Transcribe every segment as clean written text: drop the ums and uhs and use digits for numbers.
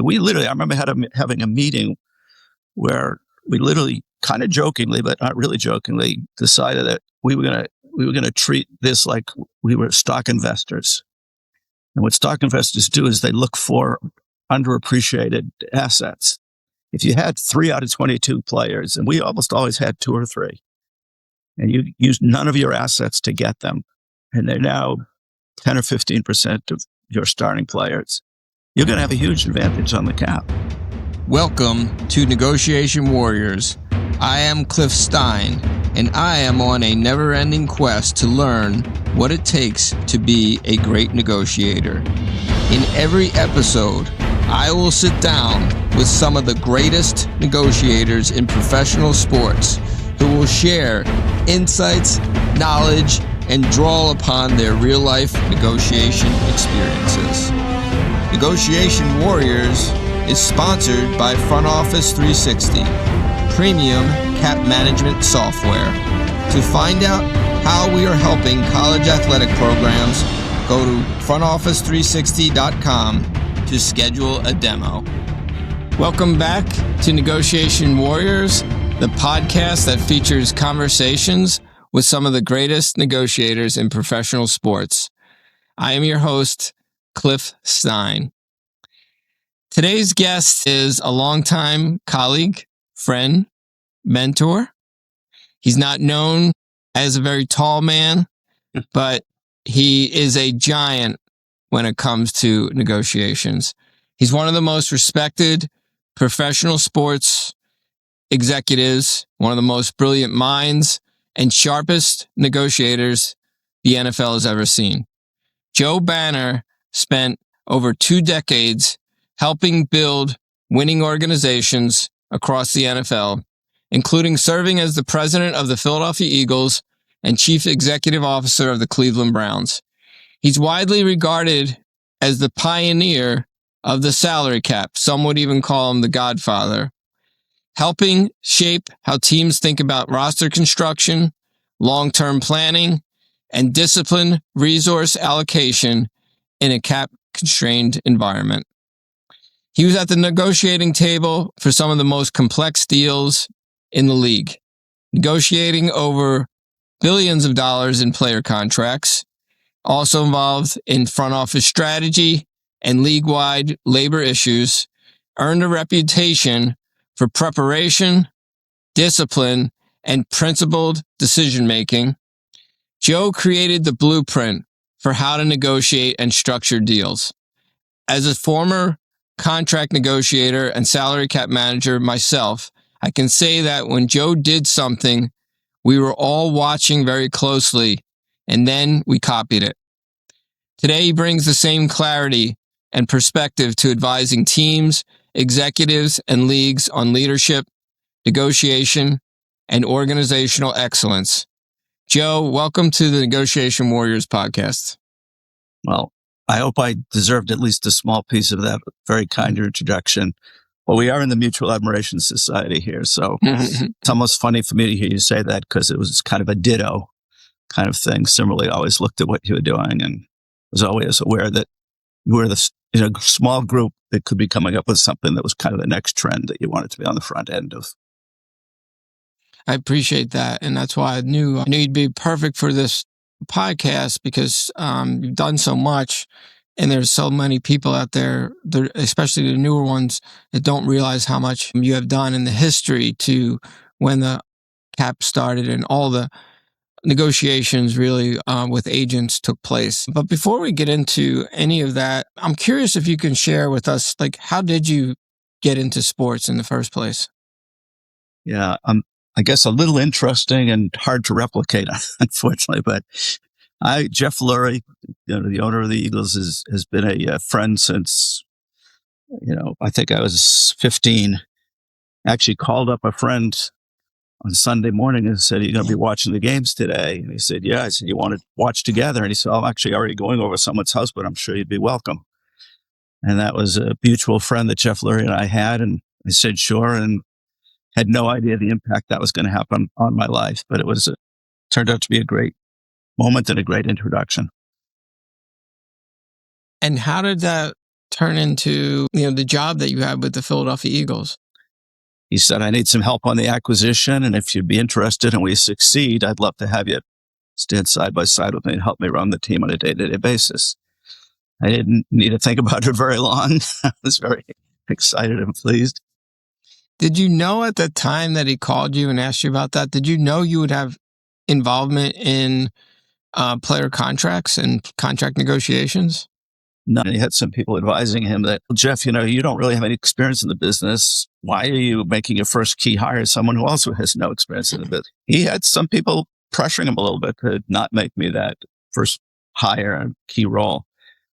Like I remember having a meeting where we literally, kind of jokingly, but not really jokingly, decided that we were gonna treat this like we were stock investors. And what stock investors do is they look for underappreciated assets. If you had 3 out of 22 players, and we almost always had 2 or 3, and you used none of your assets to get them, and they're now 10 or 15% of your starting players, you're going to have a huge advantage on the cap. Welcome to Negotiation Warriors. I am Cliff Stein, and I am on a never-ending quest to learn what it takes to be a great negotiator. In every episode, I will sit down with some of the greatest negotiators in professional sports who will share insights, knowledge, and draw upon their real-life negotiation experiences. Negotiation Warriors is sponsored by Front Office 360, premium cap management software. To find out how we are helping college athletic programs, go to frontoffice360.com to schedule a demo. Welcome back to Negotiation Warriors, the podcast that features conversations with some of the greatest negotiators in professional sports. I am your host, Cliff Stein. Today's guest is a longtime colleague, friend, mentor. He's not known as a very tall man, but he is a giant when it comes to negotiations. He's one of the most respected professional sports executives, one of the most brilliant minds and sharpest negotiators the NFL has ever seen. Joe Banner spent over 2 decades helping build winning organizations across the NFL, including serving as the president of the Philadelphia Eagles and chief executive officer of the Cleveland Browns. He's widely regarded as the pioneer of the salary cap. Some would even call him the Godfather, helping shape how teams think about roster construction, long-term planning, and disciplined resource allocation in a cap-constrained environment. He was at the negotiating table for some of the most complex deals in the league, negotiating over billions of dollars in player contracts, also involved in front office strategy and league-wide labor issues, earned a reputation for preparation, discipline, and principled decision-making. Joe created the blueprint for how to negotiate and structure deals. As a former contract negotiator and salary cap manager myself, I can say that when Joe did something, we were all watching very closely, and then we copied it. Today, he brings the same clarity and perspective to advising teams, executives, and leagues on leadership, negotiation, and organizational excellence. Joe, welcome to the Negotiation Warriors podcast. Well, I hope I deserved at least a small piece of that very kind introduction. Well, we are in the Mutual Admiration Society here, so it's almost funny for me to hear you say that because it was kind of a ditto kind of thing. Similarly, I always looked at what you were doing and was always aware that you were the small group that could be coming up with something that was kind of the next trend that you wanted to be on the front end of. I appreciate that, and that's why I knew you'd be perfect for this podcast because you've done so much, and there's so many people out there, especially the newer ones, that don't realize how much you have done in the history to when the cap started and all the negotiations really with agents took place. But before we get into any of that, I'm curious if you can share with us, like, how did you get into sports in the first place? Yeah, I guess a little interesting and hard to replicate, unfortunately. But Jeff Lurie, the owner of the Eagles, has been a friend since, I think I was 15. Actually called up a friend on Sunday morning and said, "Are you going to be watching the games today?" And he said, "Yeah." I said, "You want to watch together?" And he said, "I'm actually already going over someone's house, but I'm sure you'd be welcome." And that was a mutual friend that Jeff Lurie and I had. And I said, "Sure." And had no idea the impact that was going to happen on my life, but it turned out to be a great moment and a great introduction. And how did that turn into, the job that you had with the Philadelphia Eagles? He said, I need some help on the acquisition, and if you'd be interested and we succeed, I'd love to have you stand side by side with me and help me run the team on a day-to-day basis. I didn't need to think about it very long. I was very excited and pleased. Did you know at the time that he called you and asked you about that, did you know you would have involvement in player contracts and contract negotiations? No, he had some people advising him that, Jeff, you don't really have any experience in the business. Why are you making your first key hire someone who also has no experience in the business? He had some people pressuring him a little bit to not make me that first hire and key role.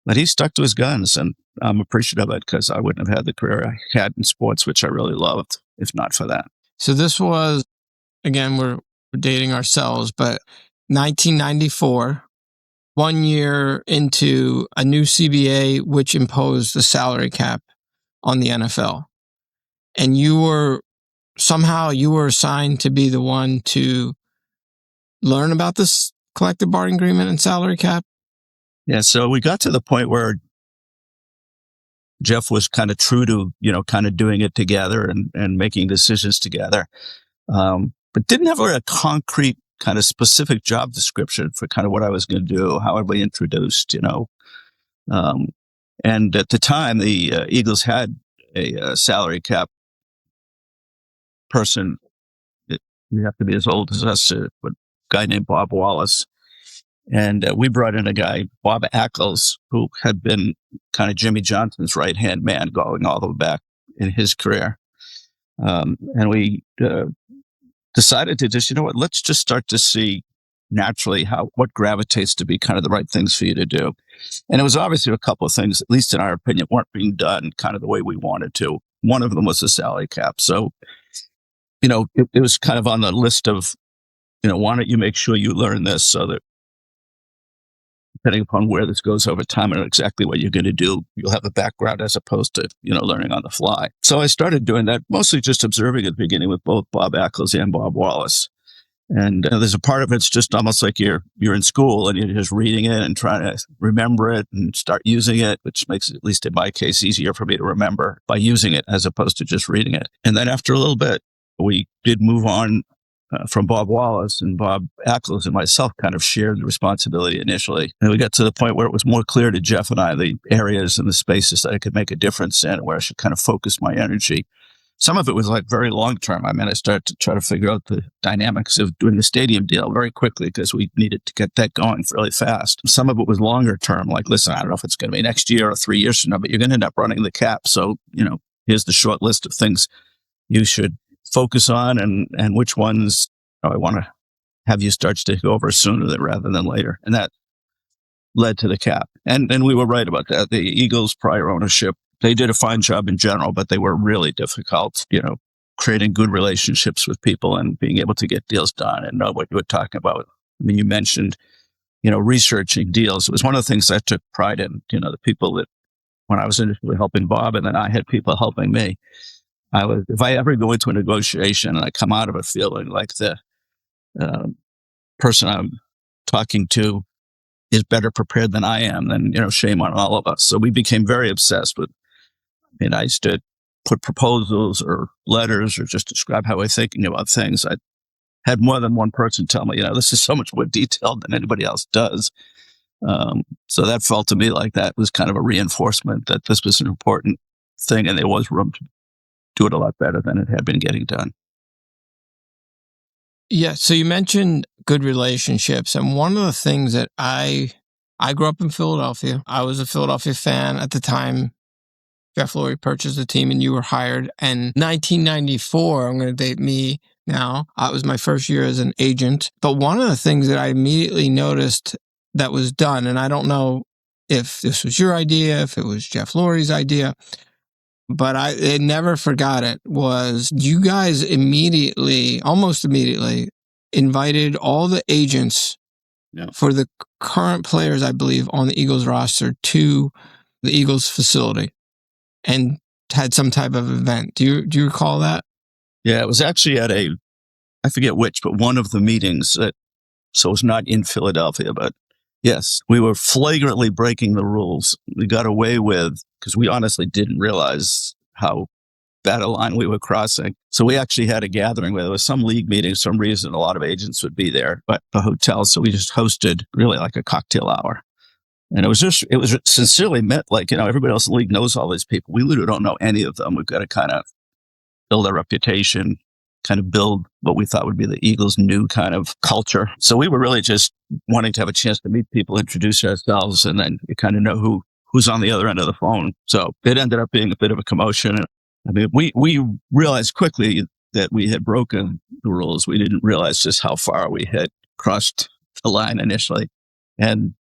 But he stuck to his guns, and I'm appreciative of it because I wouldn't have had the career I had in sports, which I really loved, if not for that. So this was, again, we're dating ourselves, but 1994, 1 year into a new CBA, which imposed the salary cap on the NFL. And you were assigned to be the one to learn about this collective bargaining agreement and salary cap. Yeah, so we got to the point where Jeff was kind of true to, kind of doing it together and making decisions together, but didn't have a concrete kind of specific job description for kind of what I was going to do, how I'd be introduced, and at the time, the Eagles had a salary person. You have to be as old as us, a guy named Bob Wallace. And we brought in a guy, Bob Ackles, who had been kind of Jimmy Johnson's right-hand man going all the way back in his career. And we decided to just, let's just start to see naturally what gravitates to be kind of the right things for you to do. And it was obviously a couple of things, at least in our opinion, weren't being done kind of the way we wanted to. One of them was the salary cap. So, it was kind of on the list of, why don't you make sure you learn this so that depending upon where this goes over time and exactly what you're going to do, you'll have a background as opposed to, learning on the fly. So I started doing that, mostly just observing at the beginning with both Bob Ackles and Bob Wallace. And there's a part of it's just almost like you're in school and you're just reading it and trying to remember it and start using it, which makes it, at least in my case, easier for me to remember by using it as opposed to just reading it. And then after a little bit, we did move on from Bob Wallace, and Bob Ackles and myself kind of shared the responsibility initially. And we got to the point where it was more clear to Jeff and I the areas and the spaces that I could make a difference in, where I should kind of focus my energy. Some of it was like very long term. I started to try to figure out the dynamics of doing the stadium deal very quickly because we needed to get that going really fast. Some of it was longer term, like, listen, I don't know if it's going to be next year or 3 years from now, but you're going to end up running the cap. So, here's the short list of things you should focus on and which ones I want to have you start to take over sooner rather than later. And that led to the cap. And we were right about that. The Eagles' prior ownership, they did a fine job in general, but they were really difficult, creating good relationships with people and being able to get deals done and know what you were talking about. I mean, you mentioned, researching deals. It was one of the things I took pride in, the people that when I was initially helping Bob and then I had people helping me, if I ever go into a negotiation and I come out of it feeling like the person I'm talking to is better prepared than I am, then, shame on all of us. So we became very obsessed with, I used to put proposals or letters or just describe how we're thinking about things. I had more than one person tell me, this is so much more detailed than anybody else does. So that felt to me like that was kind of a reinforcement that this was an important thing and there was room to do it a lot better than it had been getting done. Yeah. So you mentioned good relationships. And one of the things that I grew up in Philadelphia. I was a Philadelphia fan at the time. Jeff Lurie purchased the team and you were hired. And 1994, I'm going to date me now. It was my first year as an agent. But one of the things that I immediately noticed that was done, and I don't know if this was your idea, if it was Jeff Lurie's idea, but I never forgot it, was you guys almost immediately, invited all the agents for the current players, I believe, on the Eagles roster to the Eagles facility and had some type of event. Do you recall that? Yeah, it was actually at I forget which, but one of the meetings so it was not in Philadelphia, but Yes, we were flagrantly breaking the rules. We got away with, because we honestly didn't realize how bad a line we were crossing. So we actually had a gathering where there was some league meeting, for some reason, a lot of agents would be there, but the hotel. So we just hosted really like a cocktail hour. And it was sincerely meant like, everybody else in the league knows all these people. We literally don't know any of them. We've got to kind of build our reputation, kind of build what we thought would be the Eagles' new kind of culture. So we were really just wanting to have a chance to meet people, introduce ourselves, and then you kind of know who's on the other end of the phone. So it ended up being a bit of a commotion. I mean, we realized quickly that we had broken the rules. We didn't realize just how far we had crossed the line initially. And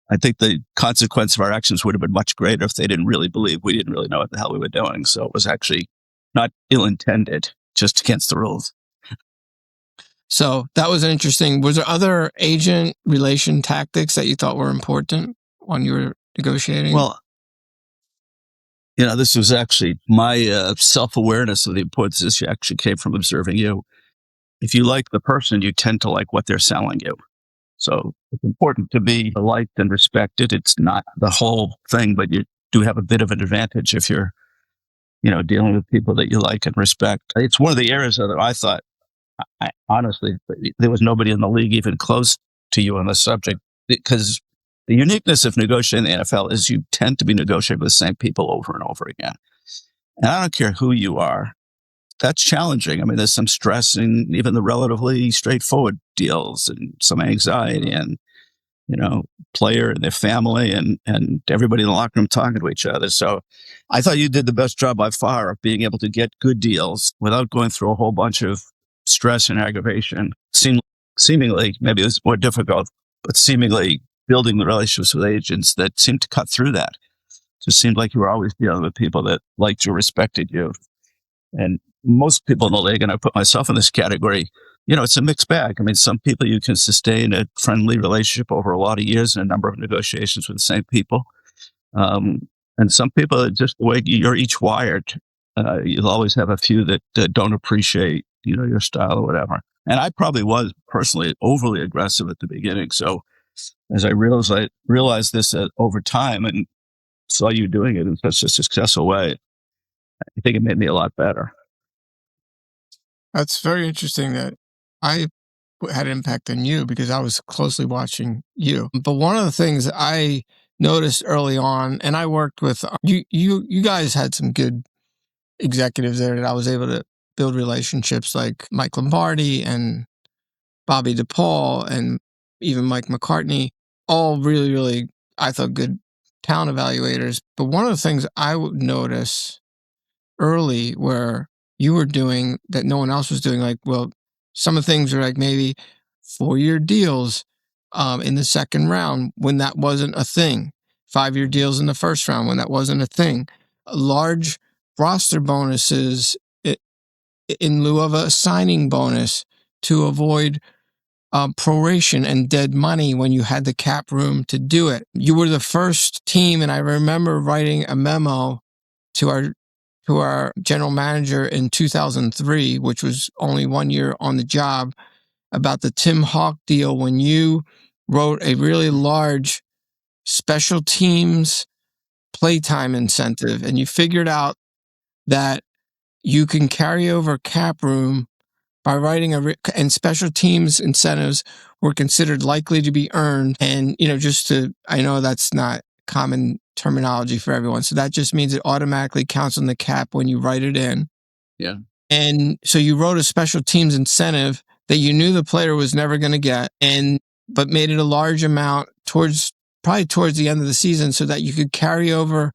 I think the consequence of our actions would have been much greater if they didn't really believe we didn't really know what the hell we were doing. So it was actually not ill-intended, just against the rules. So that was interesting. Was there other agent relation tactics that you thought were important when you were negotiating? Well, this was actually my self-awareness of the importance of this actually came from observing you. If you like the person, you tend to like what they're selling you. So it's important to be liked and respected. It's not the whole thing, but you do have a bit of an advantage if you're, dealing with people that you like and respect. It's one of the areas that I thought, honestly, there was nobody in the league even close to you on the subject, because the uniqueness of negotiating in the NFL is you tend to be negotiating with the same people over and over again. And I don't care who you are. That's challenging. I mean, there's some stress in even the relatively straightforward deals, and some anxiety, and, player and their family and everybody in the locker room talking to each other. So I thought you did the best job by far of being able to get good deals without going through a whole bunch of stress and aggravation. Seemingly, maybe it was more difficult, but seemingly building the relationships with agents that seemed to cut through that. Just seemed like you were always dealing with people that liked you, respected you. And most people in the league, and I put myself in this category, it's a mixed bag. I mean, some people you can sustain a friendly relationship over a lot of years and a number of negotiations with the same people. And some people, just the way you're each wired, you'll always have a few that don't appreciate, your style or whatever. And I probably was personally overly aggressive at the beginning. So as I realized this over time and saw you doing it in such a successful way, I think it made me a lot better. That's very interesting that I had an impact on you because I was closely watching you. But one of the things I noticed early on, and I worked with you guys had some good executives there that I was able to build relationships, like Mike Lombardi and Bobby DePaul and even Mike McCartney, all really, really, I thought, good talent evaluators. But one of the things I would notice early where you were doing that no one else was doing, like, well, some of the things are like maybe 4-year deals in the second round when that wasn't a thing, 5-year deals in the first round when that wasn't a thing, large roster bonuses in lieu of a signing bonus to avoid proration and dead money when you had the cap room to do it. You were the first team, and I remember writing a memo to our general manager in 2003, which was only 1 year on the job, about the Tim Hawk deal when you wrote a really large special teams playtime incentive, and you figured out that you can carry over cap room by writing and special teams incentives were considered likely to be earned. And, I know that's not common terminology for everyone. So that just means it automatically counts on the cap when you write it in. Yeah. And so you wrote a special teams incentive that you knew the player was never going to get, but made it a large amount probably towards the end of the season so that you could carry over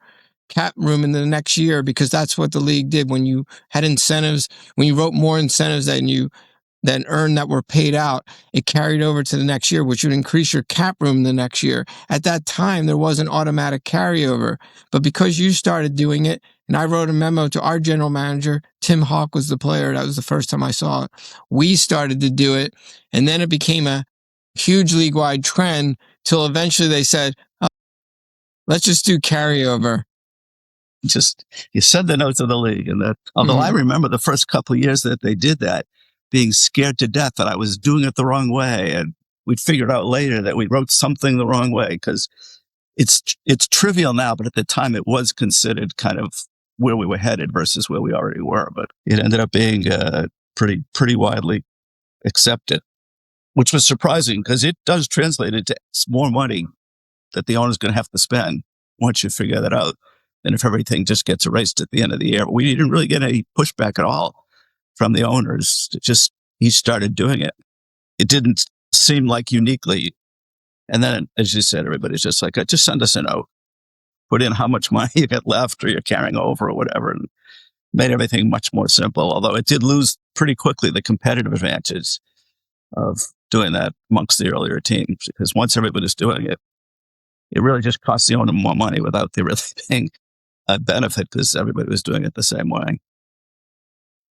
cap room in the next year, because that's what the league did when you had incentives, when you wrote more incentives than earned that were paid out, it carried over to the next year, which would increase your cap room the next year. At that time, there wasn't automatic carryover, but because you started doing it, and I wrote a memo to our general manager, Tim Hawk was the player. That was the first time I saw it. We started to do it, and then it became a huge league-wide trend till eventually they said, oh, let's just do carryover. You said the notes of the league, and that. Although I remember the first couple of years that they did that, being scared to death that I was doing it the wrong way, and we'd figured out later that we wrote something the wrong way, because it's trivial now, but at the time it was considered kind of where we were headed versus where we already were. But it ended up being pretty widely accepted, which was surprising because it does translate into more money that the owner's going to have to spend once you figure that out than if everything just gets erased at the end of the year. But we didn't really get any pushback at all from the owners. It just, he started doing it. It didn't seem like uniquely. And then, as you said, everybody's just like, just send us a note, put in how much money you got left or you're carrying over or whatever, and made everything much more simple. Although it did lose pretty quickly the competitive advantage of doing that amongst the earlier teams, because once everybody's doing it, it really just costs the owner more money without there really being a benefit, because everybody was doing it the same way.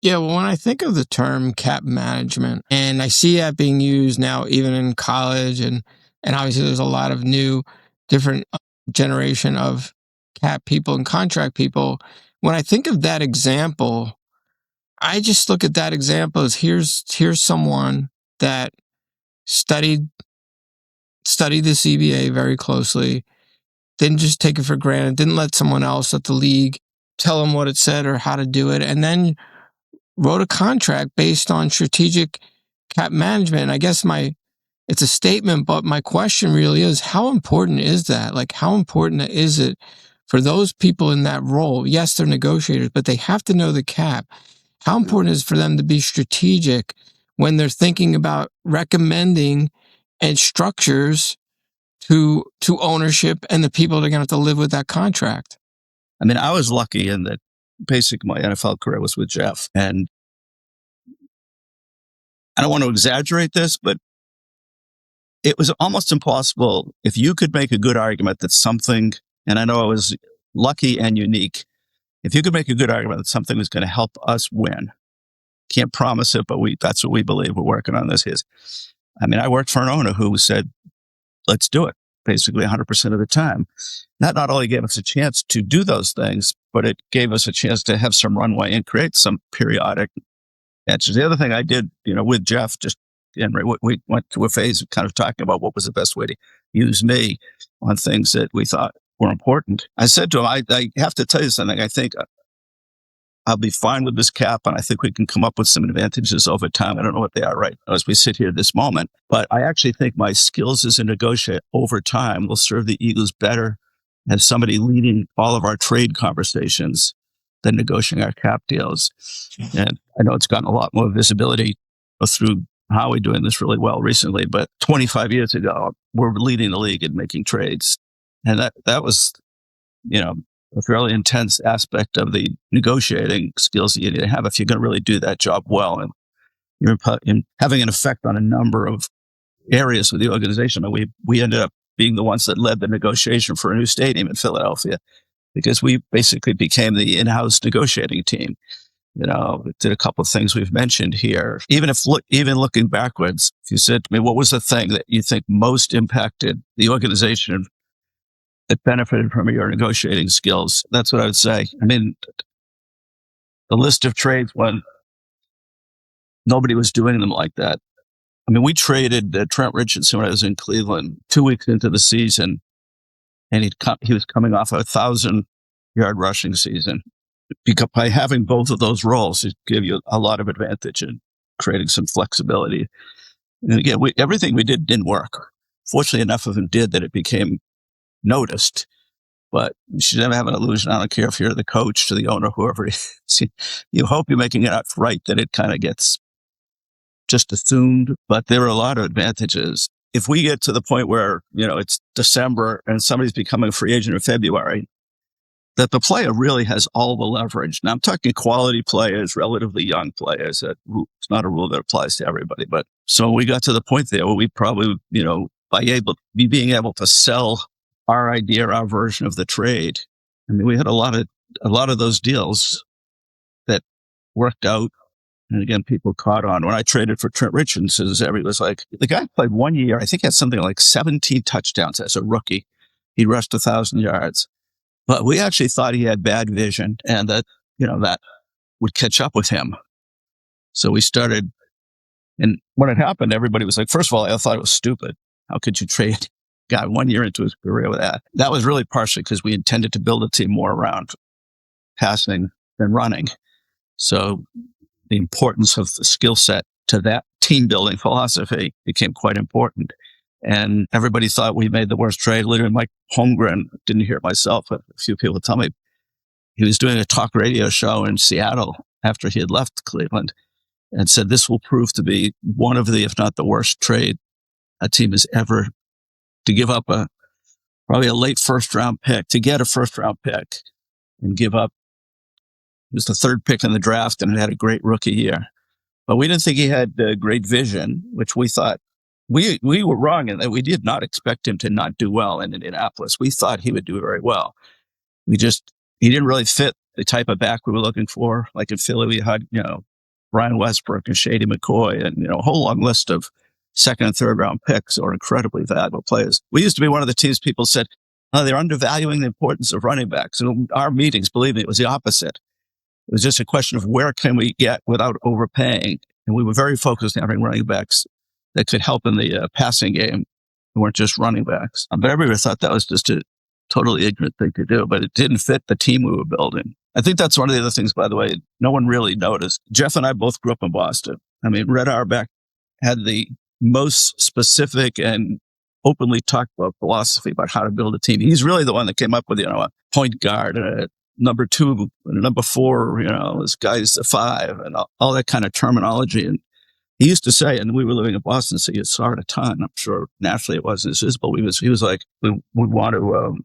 Yeah, well, when I think of the term cap management, and I see that being used now even in college, and obviously there's a lot of new, different generation of cap people and contract people. When I think of that example, I just look at that example as here's someone that studied the CBA very closely, didn't just take it for granted, didn't let someone else at the league tell them what it said or how to do it, and then wrote a contract based on strategic cap management. And I guess it's a statement, but my question really is, how important is that? Like, how important is it for those people in that role? Yes, they're negotiators, but they have to know the cap. How important is it for them to be strategic when they're thinking about recommending and structures to ownership and the people that are going to have to live with that contract? I mean, I was lucky in that basically my NFL career was with Jeff. And I don't want to exaggerate this, but it was almost impossible if you could make a good argument that something, and I know I was lucky and unique, if you could make a good argument that something was going to help us win. Can't promise it, but that's what we believe. We're working on this. I mean, I worked for an owner who said, let's do it, basically 100% of the time. That not only gave us a chance to do those things, but it gave us a chance to have some runway and create some periodic answers. The other thing I did, with Jeff, we went through a phase of kind of talking about what was the best way to use me on things that we thought were important. I said to him, I have to tell you something. I think I'll be fine with this cap, and I think we can come up with some advantages over time. I don't know what they are right now as we sit here this moment, but I actually think my skills as a negotiator over time will serve the Eagles better as somebody leading all of our trade conversations than negotiating our cap deals. And I know it's gotten a lot more visibility through Howie doing this really well recently, but 25 years ago, we're leading the league in making trades. And that was, a fairly intense aspect of the negotiating skills that you need to have if you're going to really do that job well. And you're having an effect on a number of areas of the organization. We ended up being the ones that led the negotiation for a new stadium in Philadelphia, because we basically became the in-house negotiating team. Did a couple of things we've mentioned here. Even looking backwards, if you said to me, what was the thing that you think most impacted the organization that benefited from your negotiating skills? That's what I would say. I mean, the list of trades when nobody was doing them like that. I mean, we traded Trent Richardson when I was in Cleveland 2 weeks into the season, and he was coming off a 1,000-yard rushing season. Because by having both of those roles, it gave you a lot of advantage in creating some flexibility. And again, everything we did didn't work. Fortunately, enough of them did that it became noticed. But you should never have an illusion. I don't care if you're the coach to the owner, whoever it is. You hope you're making it out right, that it kind of gets just assumed. But there are a lot of advantages. If we get to the point where, it's December and somebody's becoming a free agent in February, that the player really has all the leverage. Now, I'm talking quality players, relatively young players. It's not a rule that applies to everybody. But so we got to the point there where we probably, by being able to sell our idea, our version of the trade. I mean, we had a lot of those deals that worked out. And again, people caught on. When I traded for Trent Richardson, everybody was like, the guy played 1 year. I think he had something like 17 touchdowns as a rookie. He rushed 1,000 yards. But we actually thought he had bad vision and that, that would catch up with him. So we started And when it happened, everybody was like, first of all, I thought it was stupid. How could you trade a guy 1 year into his career with that? That was really partially because we intended to build a team more around passing than running. So the importance of the skill set to that team building philosophy became quite important. And everybody thought we made the worst trade. Literally, Mike Holmgren, didn't hear it myself, but a few people tell me he was doing a talk radio show in Seattle after he had left Cleveland and said, this will prove to be one of the, if not the worst trade a team has ever, to give up probably a late first round pick, to get a first round pick and give up. It was the third pick in the draft and it had a great rookie year. But we didn't think he had great vision, which we thought we were wrong in that we did not expect him to not do well in Indianapolis. We thought he would do very well. He didn't really fit the type of back we were looking for. Like in Philly, we had, Brian Westbrook and Shady McCoy and, a whole long list of second and third round picks or incredibly valuable players. We used to be one of the teams people said, oh, they're undervaluing the importance of running backs. And our meetings, believe me, it was the opposite. It was just a question of where can we get without overpaying. And we were very focused on having running backs that could help in the passing game. They weren't just running backs. But everybody thought that was just a totally ignorant thing to do, but it didn't fit the team we were building. I think that's one of the other things, by the way, no one really noticed. Jeff and I both grew up in Boston. I mean, Red Auerbach had the most specific and openly talked about philosophy about how to build a team. He's really the one that came up with, a point guard, a number 2, number 4, this guy's a 5 and all that kind of terminology. And he used to say, and we were living in Boston, so you saw it a ton. I'm sure naturally it wasn't visible. He was like, we want to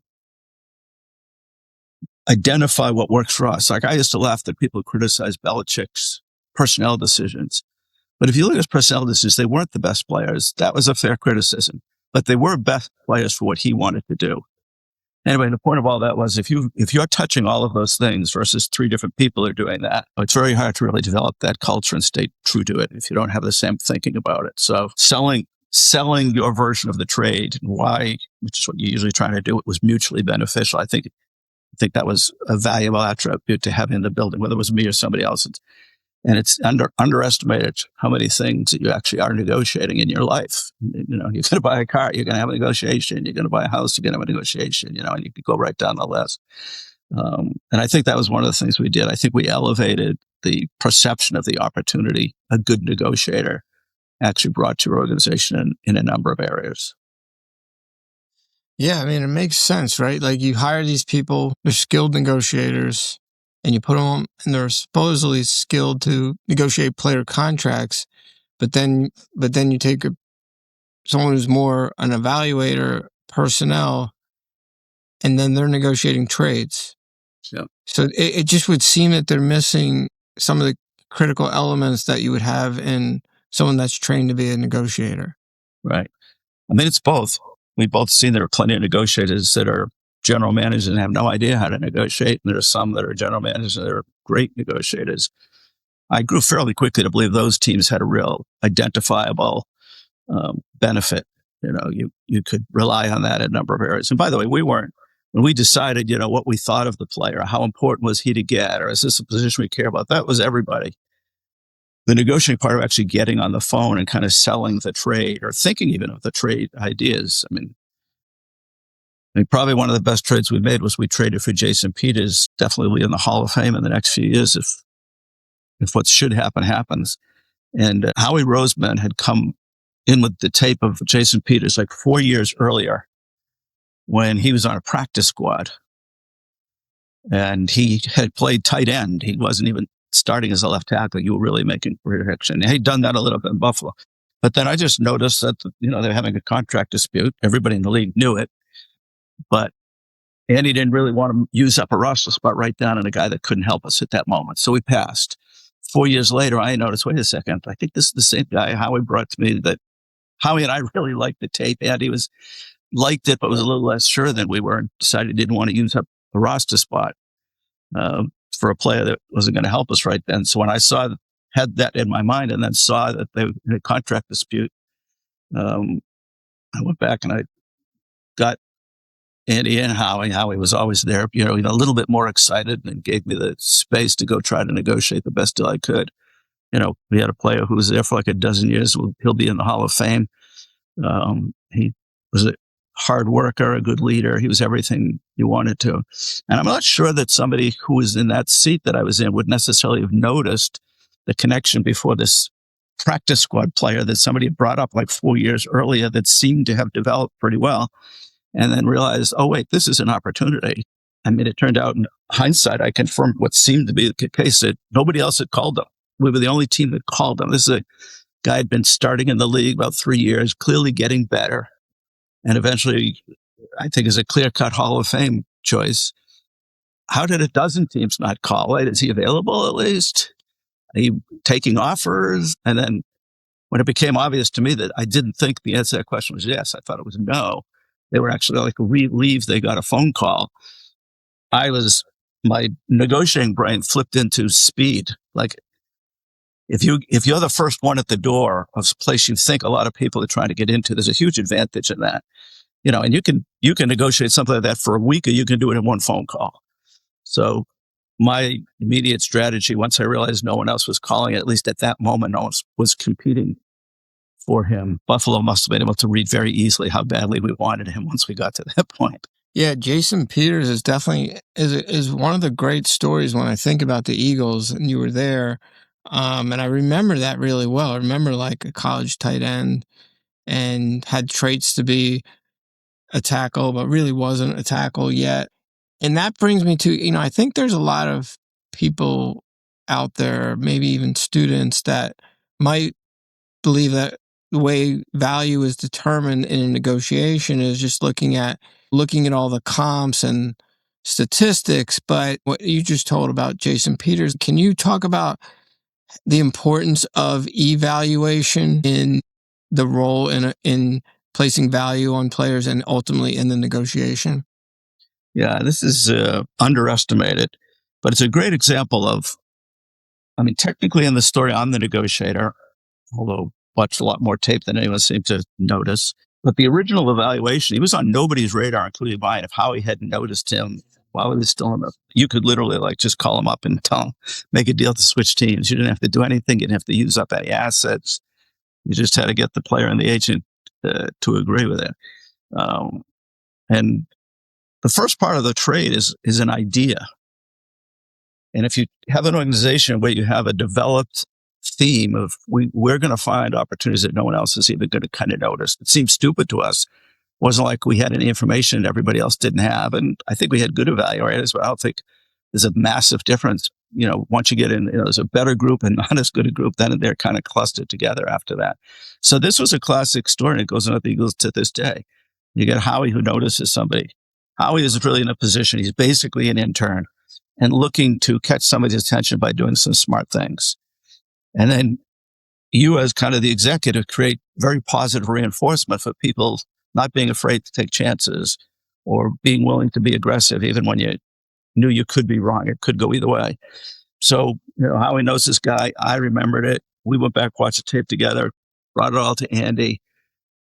identify what works for us. Like I used to laugh that people criticize Belichick's personnel decisions. But if you look at his personnel decisions, they weren't the best players. That was a fair criticism. But they were best players for what he wanted to do. Anyway, the point of all that was if you're touching all of those things versus 3 different people are doing that, it's very hard to really develop that culture and stay true to it if you don't have the same thinking about it. So selling your version of the trade and why, which is what you usually try to do, it was mutually beneficial. I think that was a valuable attribute to have in the building, whether it was me or somebody else. And it's underestimated how many things that you actually are negotiating in your life. You're going to buy a car, you're going to have a negotiation. You're going to buy a house, you're going to have a negotiation, and you could go right down the list. And I think that was one of the things we did. I think we elevated the perception of the opportunity a good negotiator actually brought to your organization in a number of areas. Yeah, I mean, it makes sense, right? Like you hire these people, they're skilled negotiators, and you put them, and they're supposedly skilled to negotiate player contracts, but then you take someone who's more an evaluator, personnel, and then they're negotiating trades. Yeah. So it just would seem that they're missing some of the critical elements that you would have in someone that's trained to be a negotiator. Right. I mean, it's both. We've both seen there are plenty of negotiators that are general managers and have no idea how to negotiate. And there are some that are general managers that are great negotiators. I grew fairly quickly to believe those teams had a real identifiable benefit. You could rely on that in a number of areas. And by the way, when we decided, what we thought of the player, how important was he to get, or is this a position we care about? That was everybody. The negotiating part of actually getting on the phone and kind of selling the trade or thinking even of the trade ideas. I mean, probably one of the best trades we made was we traded for Jason Peters, definitely in the Hall of Fame in the next few years if what should happen happens. And Howie Roseman had come in with the tape of Jason Peters like 4 years earlier when he was on a practice squad. And he had played tight end. He wasn't even starting as a left tackle. You were really making career action. He'd done that a little bit in Buffalo. But then I just noticed that, they're having a contract dispute. Everybody in the league knew it. But Andy didn't really want to use up a roster spot right down on a guy that couldn't help us at that moment. So we passed. 4 years later, I noticed, wait a second, I think this is the same guy Howie brought to me that Howie and I really liked the tape. Andy liked it, but was a little less sure than we were and decided he didn't want to use up a roster spot for a player that wasn't going to help us right then. So when I had that in my mind and then saw that they had a contract dispute, I went back and I got Andy and Howie. Howie was always there, a little bit more excited and gave me the space to go try to negotiate the best deal I could. We had a player who was there for like a dozen years. He'll be in the Hall of Fame. He was a hard worker, a good leader. He was everything you wanted to. And I'm not sure that somebody who was in that seat that I was in would necessarily have noticed the connection before this practice squad player that somebody had brought up like 4 years earlier that seemed to have developed pretty well, and then realized, oh, wait, this is an opportunity. I mean, it turned out in hindsight, I confirmed what seemed to be the case, that nobody else had called them. We were the only team that called them. This is a guy had been starting in the league about 3 years, clearly getting better, and eventually, I think, is a clear-cut Hall of Fame choice. How did a dozen teams not call it? Is he available at least? Are you taking offers? And then when it became obvious to me that I didn't think the answer to that question was yes, I thought it was no. They were actually like relieved they got a phone call. My negotiating brain flipped into speed. Like, if you're the first one at the door of a place you think a lot of people are trying to get into, there's a huge advantage in that. And you can negotiate something like that for a week, or you can do it in one phone call. So my immediate strategy, once I realized no one else was calling it, at least at that moment, no one was competing for him. Buffalo must have been able to read very easily how badly we wanted him once we got to that point. Yeah, Jason Peters is definitely is one of the great stories when I think about the Eagles, and you were there. And I remember that really well. I remember like a college tight end and had traits to be a tackle, but really wasn't a tackle yet. And that brings me to, I think there's a lot of people out there, maybe even students, that might believe that the way value is determined in a negotiation is just looking at all the comps and statistics. But what you just told about Jason Peters, can you talk about the importance of evaluation in the role in placing value on players and ultimately in the negotiation? Yeah, this is underestimated, but it's a great example of, technically in the story, I'm the negotiator, although watched a lot more tape than anyone seemed to notice. But the original evaluation, he was on nobody's radar, including mine, of how he hadn't noticed him while he was still in the. You could literally just call him up and tell him, make a deal to switch teams. You didn't have to do anything. You didn't have to use up any assets. You just had to get the player and the agent to agree with it. And the first part of the trade is an idea. And if you have an organization where you have a developed theme of we're going to find opportunities that no one else is even going to kind of notice. It seems stupid to us. It wasn't like we had any information that everybody else didn't have. And I think we had good evaluators, but I don't think there's a massive difference. Once you get in, there's a better group and not as good a group, then they're kind of clustered together after that. So this was a classic story, and it goes on with the Eagles to this day. You get Howie, who notices somebody. Howie is really in a position. He's basically an intern and looking to catch somebody's attention by doing some smart things. And then you, as kind of the executive, create very positive reinforcement for people not being afraid to take chances or being willing to be aggressive, even when you knew you could be wrong. It could go either way. So, Howie knows this guy. I remembered it. We went back, watched the tape together, brought it all to Andy.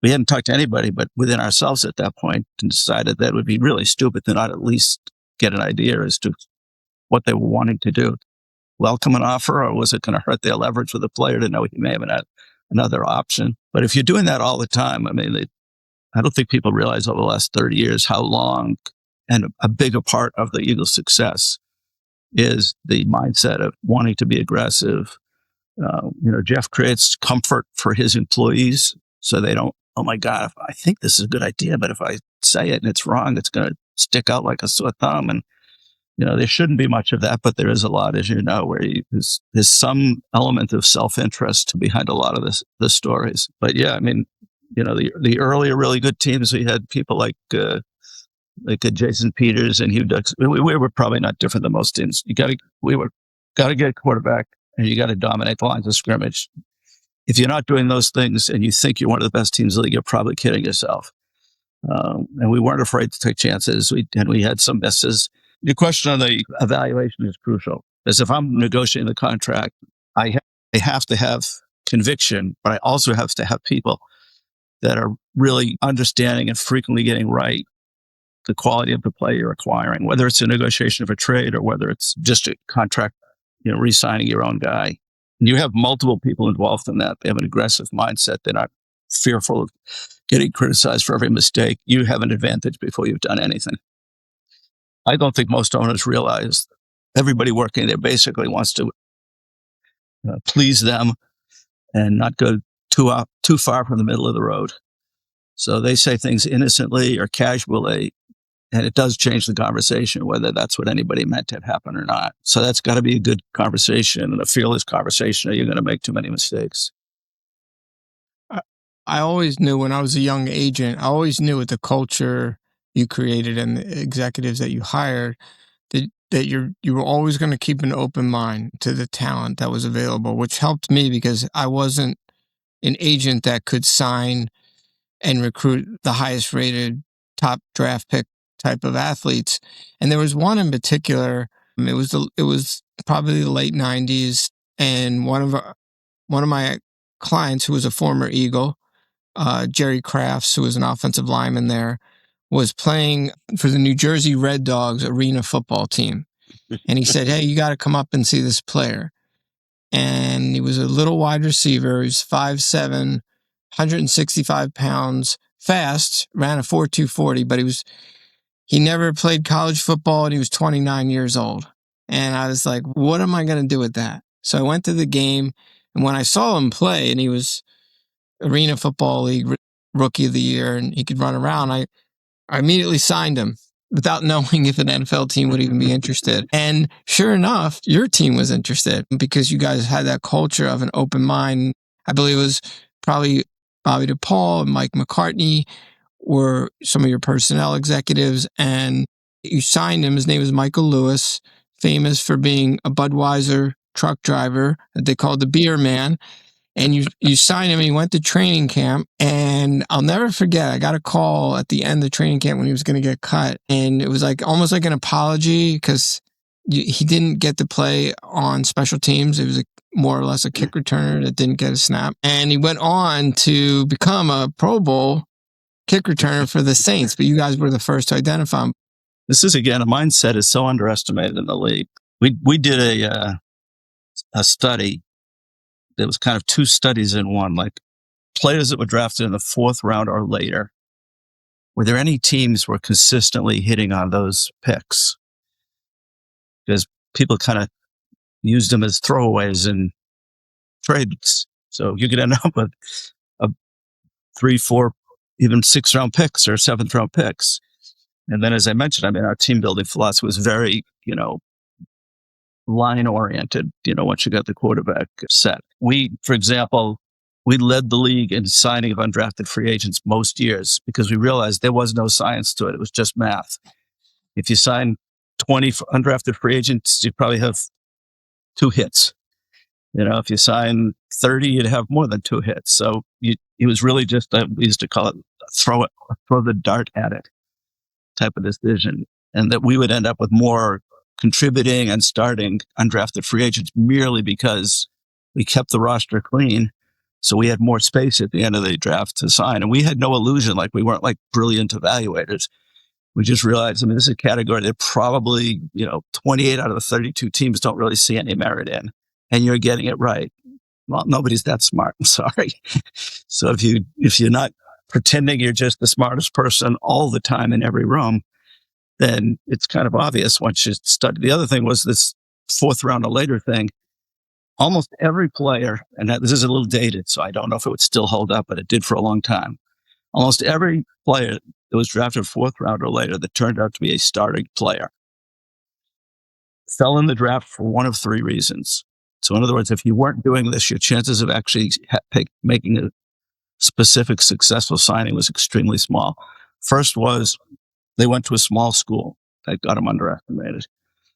We hadn't talked to anybody but within ourselves at that point, and decided that it would be really stupid to not at least get an idea as to what they were wanting to do. Welcome an offer, or was it going to hurt their leverage with the player to know he may have had another option? But if you're doing that all the time, I don't think people realize over the last 30 years how long and a bigger part of the Eagles' success is the mindset of wanting to be aggressive. Jeff creates comfort for his employees so they don't, oh my God, I think this is a good idea, but if I say it and it's wrong, it's going to stick out like a sore thumb. And there shouldn't be much of that, but there is a lot, as you know, where there's some element of self-interest behind a lot of the stories. But yeah, the earlier really good teams, we had people like a Jason Peters and Hugh Dux. We were probably not different than most teams. Got to get a quarterback, and you got to dominate the lines of scrimmage. If you're not doing those things and you think you're one of the best teams in the league, you're probably kidding yourself. And we weren't afraid to take chances. We had some misses. Your question on the evaluation is crucial. As if I'm negotiating the contract, I have to have conviction, but I also have to have people that are really understanding and frequently getting right the quality of the player you're acquiring, whether it's a negotiation of a trade or whether it's just a contract, re-signing your own guy. You have multiple people involved in that. They have an aggressive mindset. They're not fearful of getting criticized for every mistake. You have an advantage before you've done anything. I don't think most owners realize everybody working there basically wants to please them and not go too far from the middle of the road. So they say things innocently or casually, and it does change the conversation, whether that's what anybody meant to happen or not. So that's got to be a good conversation and a fearless conversation, or you're going to make too many mistakes. I always knew when I was a young agent, I always knew with the culture you created and the executives that you hired that you were always going to keep an open mind to the talent that was available, which helped me because I wasn't an agent that could sign and recruit the highest rated top draft pick type of athletes. And there was one in particular. It was probably the late 90s, and one of my clients who was a former Eagle, Jerry Crafts, who was an offensive lineman there, was playing for the New Jersey Red Dogs arena football team. And he said, "Hey, you got to come up and see this player." And he was a little wide receiver. He was 5'7", 165 pounds, fast, ran a 4.240, but he never played college football, and he was 29 years old. And I was like, what am I going to do with that? So I went to the game, and when I saw him play, and he was Arena Football League Rookie of the Year, and he could run around, I immediately signed him without knowing if an NFL team would even be interested. And sure enough, your team was interested because you guys had that culture of an open mind. I believe it was probably Bobby DePaul and Mike McCartney were some of your personnel executives, and you signed him. His name is Michael Lewis, famous for being a Budweiser truck driver that they called the Beer Man. And you signed him, and he went to training camp. And I'll never forget, I got a call at the end of training camp when he was going to get cut. And it was like almost like an apology because he didn't get to play on special teams. It was more or less a kick returner that didn't get a snap. And he went on to become a Pro Bowl kick returner for the Saints. But you guys were the first to identify him. This is, again, a mindset is so underestimated in the league. We did a study. There was kind of two studies in one, like players that were drafted in the fourth round or later. Were there any teams were consistently hitting on those picks? Because people kind of used them as throwaways in trades. So you could end up with a 3, 4, even 6th-round picks or 7th-round picks. And then, as I mentioned, our team building philosophy was very, line oriented, once you got the quarterback set. For example, we led the league in signing of undrafted free agents most years because we realized there was no science to it. It was just math. If you sign 20 undrafted free agents, you probably have 2 hits. If you sign 30, you'd have more than 2 hits. So it was really just, we used to call it throw the dart at it type of decision. And that we would end up with more contributing and starting undrafted free agents merely because we kept the roster clean. So we had more space at the end of the draft to sign. And we had no illusion, like we weren't like brilliant evaluators. We just realized, this is a category that probably, 28 out of the 32 teams don't really see any merit in. And you're getting it right. Well, nobody's that smart. I'm sorry. So if you're not pretending you're just the smartest person all the time in every room, then it's kind of obvious once you study. The other thing was this 4th round or later thing. Almost every player, and this is a little dated, so I don't know if it would still hold up, but it did for a long time. Almost every player that was drafted 4th round or later that turned out to be a starting player fell in the draft for one of 3 reasons. So in other words, if you weren't doing this, your chances of actually making a specific successful signing was extremely small. First was they went to a small school that got them underestimated.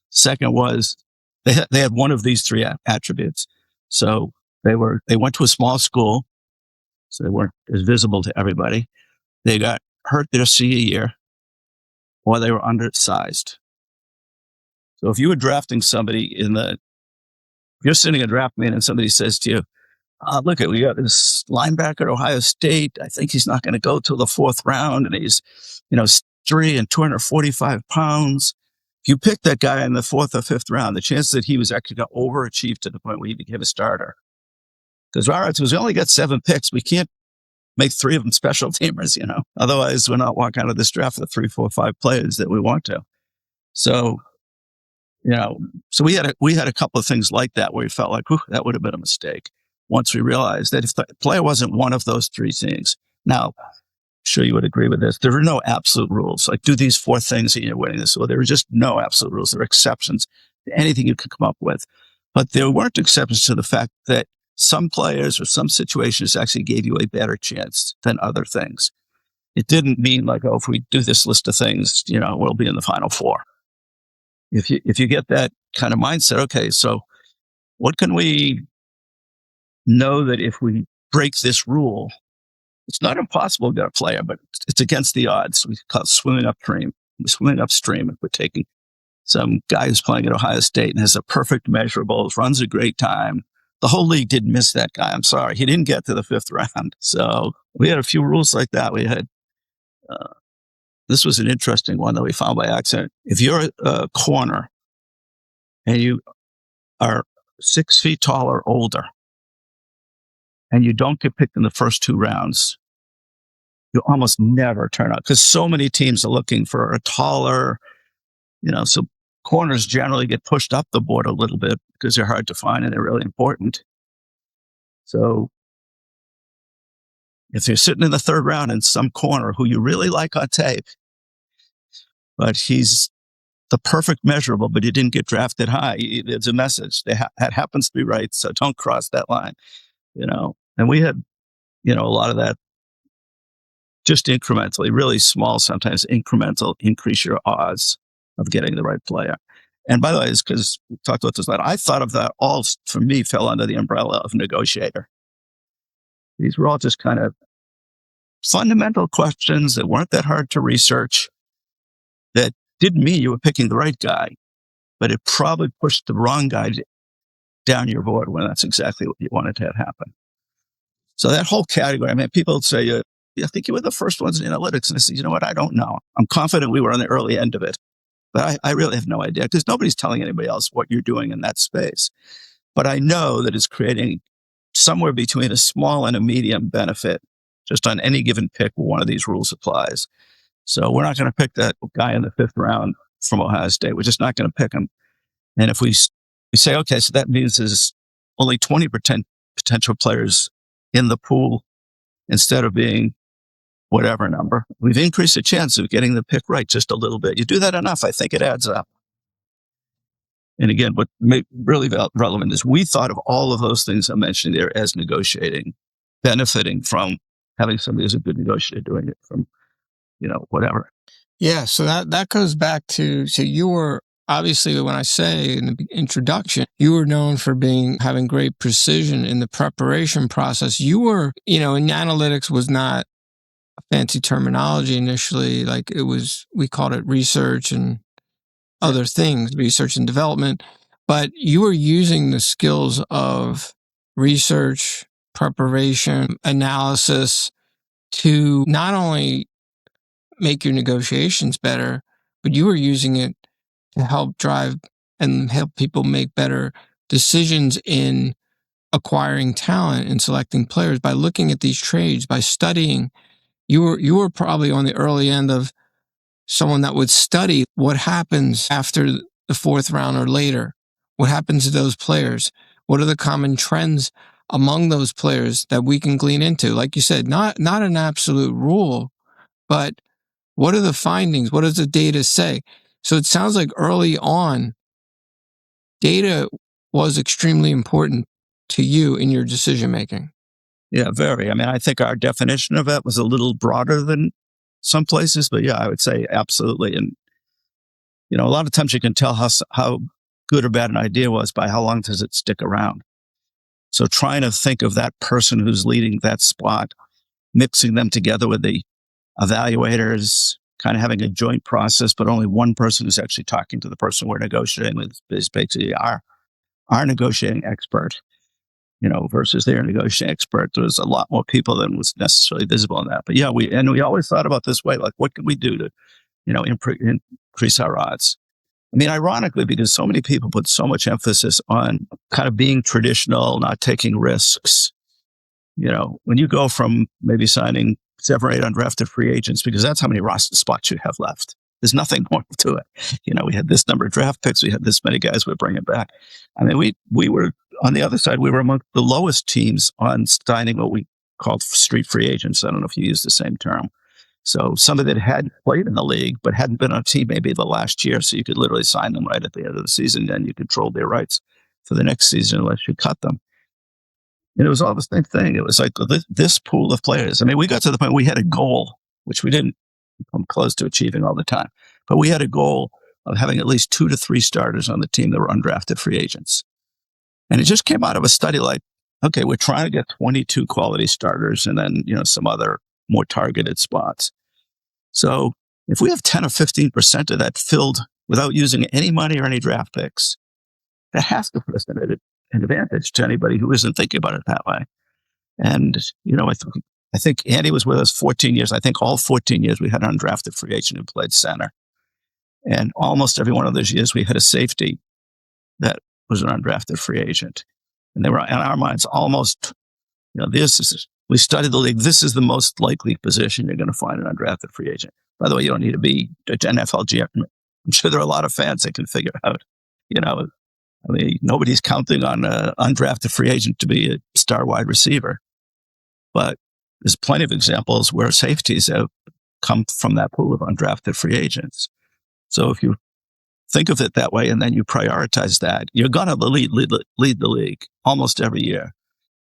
Second was they had one of these 3 attributes. So they went to a small school, so they weren't as visible to everybody. They got hurt their senior year, or they were undersized. So if you were drafting somebody if you're sitting a draft meeting and somebody says to you, look, we got this linebacker at Ohio State. I think he's not going to go till the 4th round, and he's, 3 and 245 pounds. if you pick that guy in the 4th or 5th round, the chances that he was actually going to overachieve to the point where he became a starter. Because our odds was we only got 7 picks. We can't make 3 of them special teamers, Otherwise, we're not walking out of this draft with 3, 4, 5 players that we want to. So, so we had a couple of things like that where we felt like, that would have been a mistake. Once we realized that if the player wasn't one of those 3 things, now, I'm sure you would agree with this. There are no absolute rules. Like, do these 4 things and you're winning this. So there are just no absolute rules. There are exceptions to anything you could come up with. But there weren't exceptions to the fact that some players or some situations actually gave you a better chance than other things. It didn't mean like, if we do this list of things, we'll be in the final 4. If you get that kind of mindset, okay, so what can we know that if we break this rule, it's not impossible to get a player, but it's against the odds. We call it swimming upstream. If we're taking some guy who's playing at Ohio State and has a perfect measurables, runs a great time. The whole league didn't miss that guy. I'm sorry. He didn't get to the 5th round. So we had a few rules like that. We had, this was an interesting one that we found by accident. If you're a corner and you are 6 feet tall or older and you don't get picked in the first 2 rounds, you almost never turn out because so many teams are looking for a taller, so corners generally get pushed up the board a little bit because they're hard to find and they're really important. So if you're sitting in the 3rd round in some corner who you really like on tape, but he's the perfect measurable, but he didn't get drafted high, it's a message. That happens to be right, so don't cross that line, And we had, a lot of that just incrementally, really small, sometimes incremental, increase your odds of getting the right player. And by the way, it's because we talked about this a lot. I thought of that all, for me, fell under the umbrella of negotiator. These were all just kind of fundamental questions that weren't that hard to research, that didn't mean you were picking the right guy, but it probably pushed the wrong guy down your board when that's exactly what you wanted to have happen. So that whole category, people would say, I think you were the first ones in analytics. And I said, you know what? I don't know. I'm confident we were on the early end of it, but I really have no idea because nobody's telling anybody else what you're doing in that space. But I know that it's creating somewhere between a small and a medium benefit just on any given pick where one of these rules applies. So we're not going to pick that guy in the 5th round from Ohio State. We're just not going to pick him. And if we say, okay, so that means there's only 20% potential players in the pool instead of being whatever number, we've increased the chance of getting the pick right just a little bit. You do that enough, I think it adds up. And again, what really relevant is we thought of all of those things I mentioned there as negotiating, benefiting from having somebody who's a good negotiator doing it from, whatever. Yeah. So that goes back to, so you were obviously, when I say in the introduction, you were known for having great precision in the preparation process. You were, in analytics was not fancy terminology initially. Like we called it research and other things, research and development, but you were using the skills of research, preparation, analysis to not only make your negotiations better, but you were using it to help drive and help people make better decisions in acquiring talent and selecting players by looking at these trades, by studying. You were probably on the early end of someone that would study what happens after the 4th round or later. What happens to those players? What are the common trends among those players that we can glean into? Like you said, not an absolute rule, but what are the findings? What does the data say? So it sounds like early on, data was extremely important to you in your decision making. Yeah, very. I think our definition of it was a little broader than some places, but yeah, I would say absolutely. And, a lot of times you can tell how good or bad an idea was by how long does it stick around. So trying to think of that person who's leading that spot, mixing them together with the evaluators, kind of having a joint process, but only one person is actually talking to the person we're negotiating with is basically our negotiating expert, versus their negotiating expert. There's a lot more people than was necessarily visible in that. But yeah, we always thought about this way, like what can we do to, increase our odds? I mean, ironically, because so many people put so much emphasis on kind of being traditional, not taking risks. When you go from maybe signing 7 or 8 undrafted free agents, because that's how many roster spots you have left. There's nothing more to it. We had this number of draft picks. We had this many guys we're bringing back. I mean, we were on the other side. We were among the lowest teams on signing what we called street free agents. I don't know if you use the same term. So somebody that had played in the league but hadn't been on a team maybe the last year, so you could literally sign them right at the end of the season, and you controlled their rights for the next season unless you cut them. And it was all the same thing. It was like this pool of players. I mean, we got to the point we had a goal, which we didn't come close to achieving all the time, but we had a goal of having at least 2 to 3 starters on the team that were undrafted free agents. And it just came out of a study like, okay, we're trying to get 22 quality starters and then, some other more targeted spots. So if we have 10 or 15% of that filled without using any money or any draft picks, that has to put us at an advantage to anybody who isn't thinking about it that way. And, I think Andy was with us 14 years. I think all 14 years we had an undrafted free agent who played center. And almost every one of those years we had a safety that was an undrafted free agent. And they were, in our minds, almost, we studied the league. This is the most likely position you're going to find an undrafted free agent. By the way, you don't need to be an NFL GM. I'm sure there are a lot of fans that can figure out, I mean, nobody's counting on an undrafted free agent to be a star wide receiver. But there's plenty of examples where safeties have come from that pool of undrafted free agents. So if you think of it that way and then you prioritize that, you're going to lead the league almost every year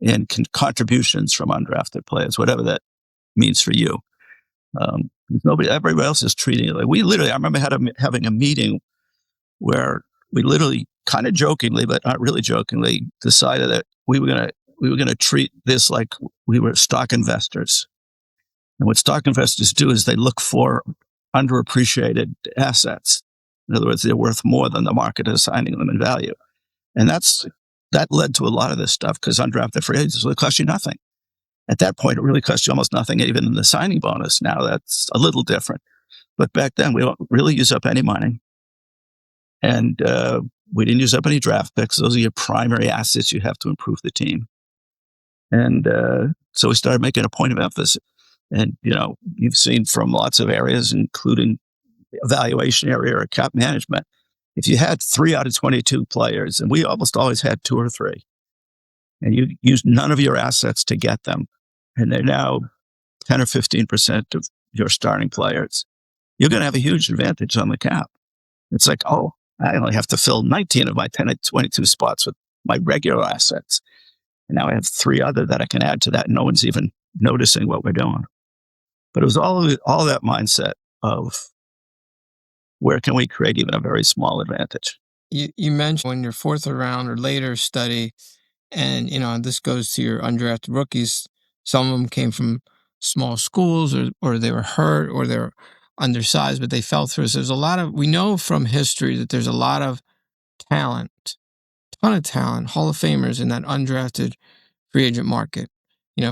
in contributions from undrafted players, whatever that means for you. Everybody else is treating it like I remember having a meeting where we literally kind of jokingly, but not really jokingly, decided that we were going to treat this like we were stock investors. And what stock investors do is they look for underappreciated assets. In other words, they're worth more than the market is assigning them in value. And that led to a lot of this stuff because undrafted free agents will cost you nothing. At that point, it really cost you almost nothing, even in the signing bonus. Now that's a little different. But back then, we don't really use up any money. And we didn't use up any draft picks. Those are your primary assets you have to improve the team. And so we started making a point of emphasis. And, you've seen from lots of areas, including evaluation area or cap management, if you had 3 out of 22 players, and we almost always had 2 or 3, and you used none of your assets to get them, and they're now 10 or 15% of your starting players, you're going to have a huge advantage on the cap. It's like, oh, I only have to fill 19 of my 10 to 22 spots with my regular assets. And now I have 3 other that I can add to that. No one's even noticing what we're doing. But it was all that mindset of where can we create even a very small advantage. You mentioned when your 4th round or later study, and, this goes to your undrafted rookies, some of them came from small schools or they were hurt or they're undersized, but they fell through. So we know from history that there's a lot of talent, ton of talent, Hall of Famers in that undrafted free agent market,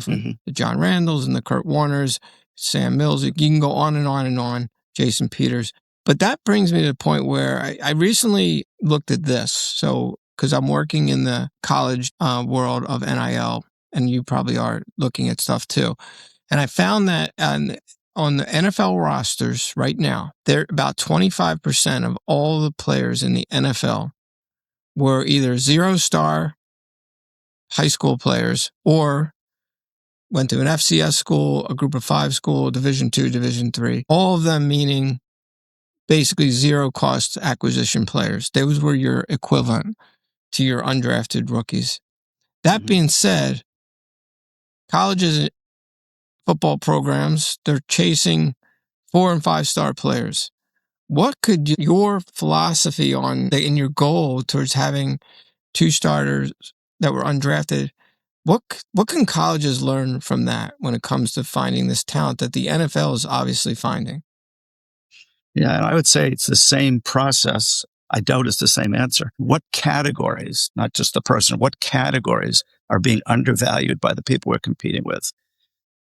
from the John Randalls and the Kurt Warners, Sam Mills, you can go on and on and on, Jason Peters. But that brings me to the point where I recently looked at this. So, because I'm working in the college world of NIL, and you probably are looking at stuff too. And I found that on the NFL rosters right now, they're about 25% of all the players in the NFL were either 0-star high school players or went to an FCS school, a group of 5 school, Division II, Division III, all of them meaning basically zero cost acquisition players. Those were your equivalent to your undrafted rookies. That being said, colleges, football programs, they're chasing 4 and 5-star players. What could your philosophy in your goal towards having 2 starters that were undrafted, what can colleges learn from that when it comes to finding this talent that the NFL is obviously finding? Yeah, and I would say it's the same process. I doubt it's the same answer. What categories, not just the person, what categories are being undervalued by the people we're competing with?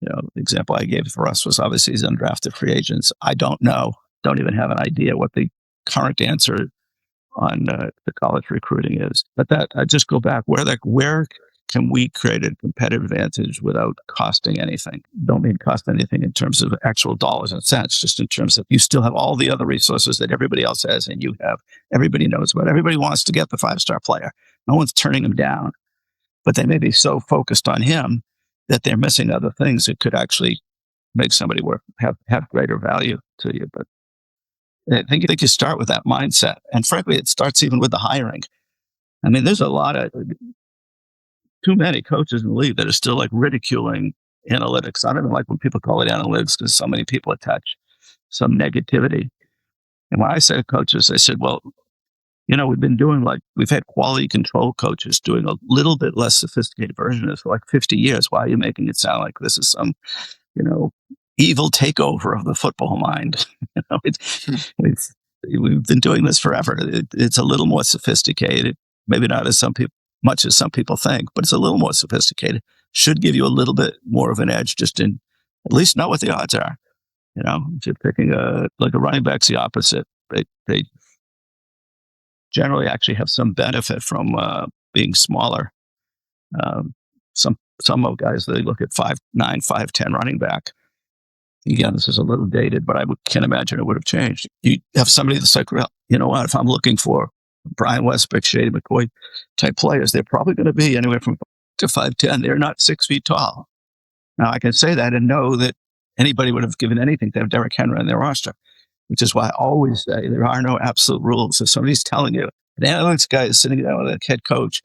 The example I gave for us was obviously these undrafted free agents. I don't know, don't even have an idea what the current answer the college recruiting is. But that I just go back where can we create a competitive advantage without costing anything? Don't mean cost anything in terms of actual dollars and cents, just in terms of you still have all the other resources that everybody else has, and everybody knows about. Everybody wants to get the 5-star player. No one's turning him down, but they may be so focused on him that they're missing other things that could actually make somebody have greater value to you. But I think you start with that mindset, and frankly, it starts even with the hiring. I mean, there's too many coaches in the league that are still like ridiculing analytics. I don't even like when people call it analytics because so many people attach some negativity. And when I say to coaches, I said, well, we've had quality control coaches doing a little bit less sophisticated version of this for like 50 years. Why are you making it sound like this is some, evil takeover of the football mind? We've been doing this forever. It's a little more sophisticated, maybe not much as some people think, but it's a little more sophisticated. Should give you a little bit more of an edge, just in at least know what the odds are. If you're picking a running back's the opposite. They generally actually have some benefit from being smaller. Some guys, they look at 5'9", 5'10" running back. Again, this is a little dated, but I can't imagine it would have changed. You have somebody that's like, well, you know what? If I'm looking for Brian Westbrook, Shady McCoy type players, they're probably going to be anywhere from 5 to 5'10". They're not 6 feet tall. Now, I can say that and know that anybody would have given anything to have Derrick Henry on their roster, which is why I always say there are no absolute rules. If somebody's telling you, an analytics guy is sitting down with a head coach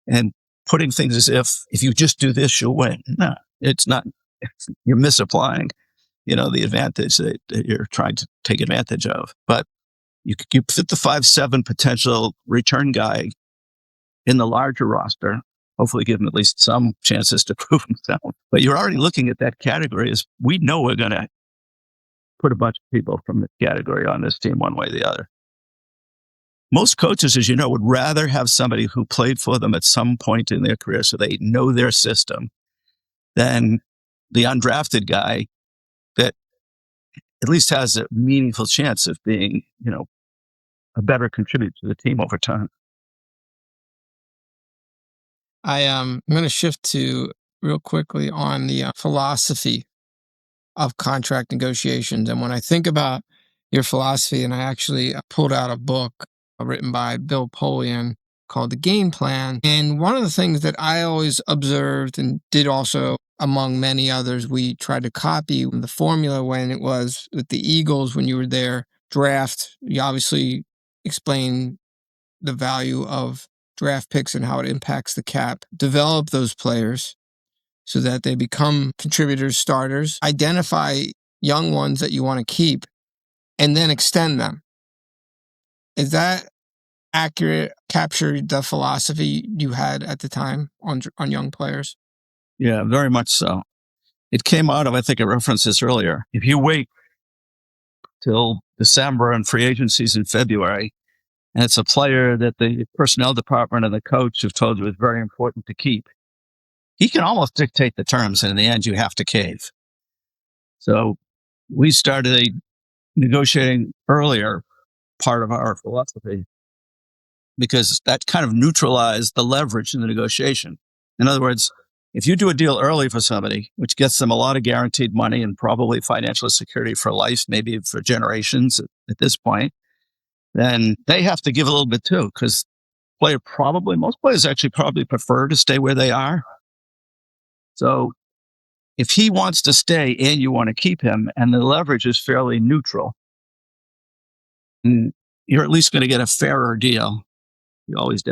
and putting things as if you just do this, you'll win. No, it's not. You're misapplying, the advantage that you're trying to take advantage of. But you fit the 5'7" potential return guy in the larger roster, hopefully give him at least some chances to prove himself. But you're already looking at that category as we know we're going to put a bunch of people from the category on this team one way or the other. Most coaches, as you know, would rather have somebody who played for them at some point in their career so they know their system than the undrafted guy that at least has a meaningful chance of being, a better contributor to the team over time. I'm going to shift to real quickly on the philosophy of contract negotiations. And when I think about your philosophy, and I actually pulled out a book written by Bill Polian called The Game Plan. And one of the things that I always observed and did also, among many others, we tried to copy the formula when it was with the Eagles, when you were there, draft. You obviously explain the value of draft picks and how it impacts the cap. Develop those players so that they become contributors, starters. Identify young ones that you want to keep and then extend them. Is that accurate? Capture the philosophy you had at the time on young players? Yeah, very much so. It came out of, I think I referenced this earlier. If you wait till December and free agencies in February, and it's a player that the personnel department and the coach have told you is very important to keep, he can almost dictate the terms, and in the end, you have to cave. So we started a negotiating earlier part of our philosophy because that kind of neutralized the leverage in the negotiation. In other words, if you do a deal early for somebody, which gets them a lot of guaranteed money and probably financial security for life, maybe for generations at this point, then they have to give a little bit too, because most players actually probably prefer to stay where they are. So if he wants to stay and you want to keep him and the leverage is fairly neutral, you're at least going to get a fairer deal. You always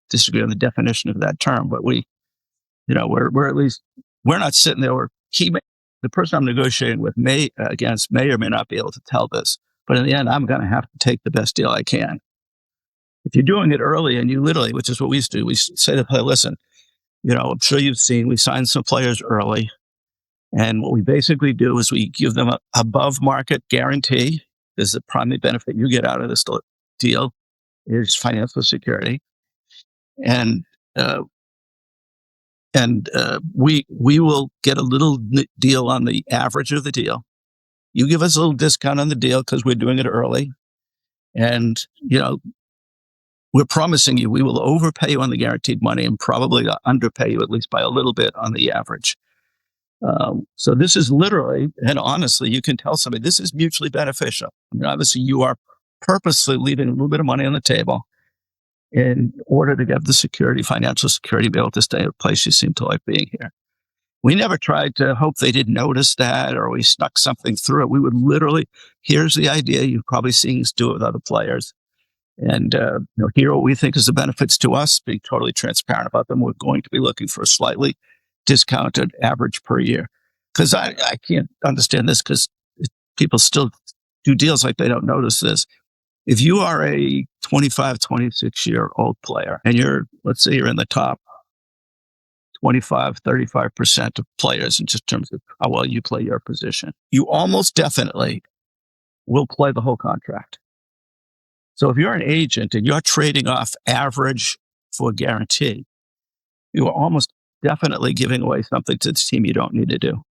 disagree on the definition of that term, but we're at least, we're not sitting there the person I'm negotiating with may or may not be able to tell this, but in the end, I'm going to have to take the best deal I can. If you're doing it early and you literally, which is what we used to do, we say to the player, listen, I'm sure you've seen, we sign some players early. And what we basically do is we give them a above market guarantee. This is the primary benefit you get out of this deal is financial security. And we will get a little deal on the average of the deal. You give us a little discount on the deal because we're doing it early. And, we're promising you we will overpay you on the guaranteed money and probably underpay you at least by a little bit on the average. So this is literally, and honestly, you can tell somebody this is mutually beneficial. I mean, obviously, you are purposely leaving a little bit of money on the table in order to get the security, financial security, be able to stay at a place you seem to like being here. We never tried to hope they didn't notice that or we snuck something through it. We would literally, here's the idea. You've probably seen us do it with other players. And here what we think is the benefits to us, being totally transparent about them. We're going to be looking for a slightly discounted average per year. Because I can't understand this because people still do deals like they don't notice this. If you are a 25, 26-year-old player and let's say you're in the top 25, 35% of players in just terms of how well you play your position, you almost definitely will play the whole contract. So if you're an agent and you're trading off average for guarantee, you are almost definitely giving away something to the team you don't need to do.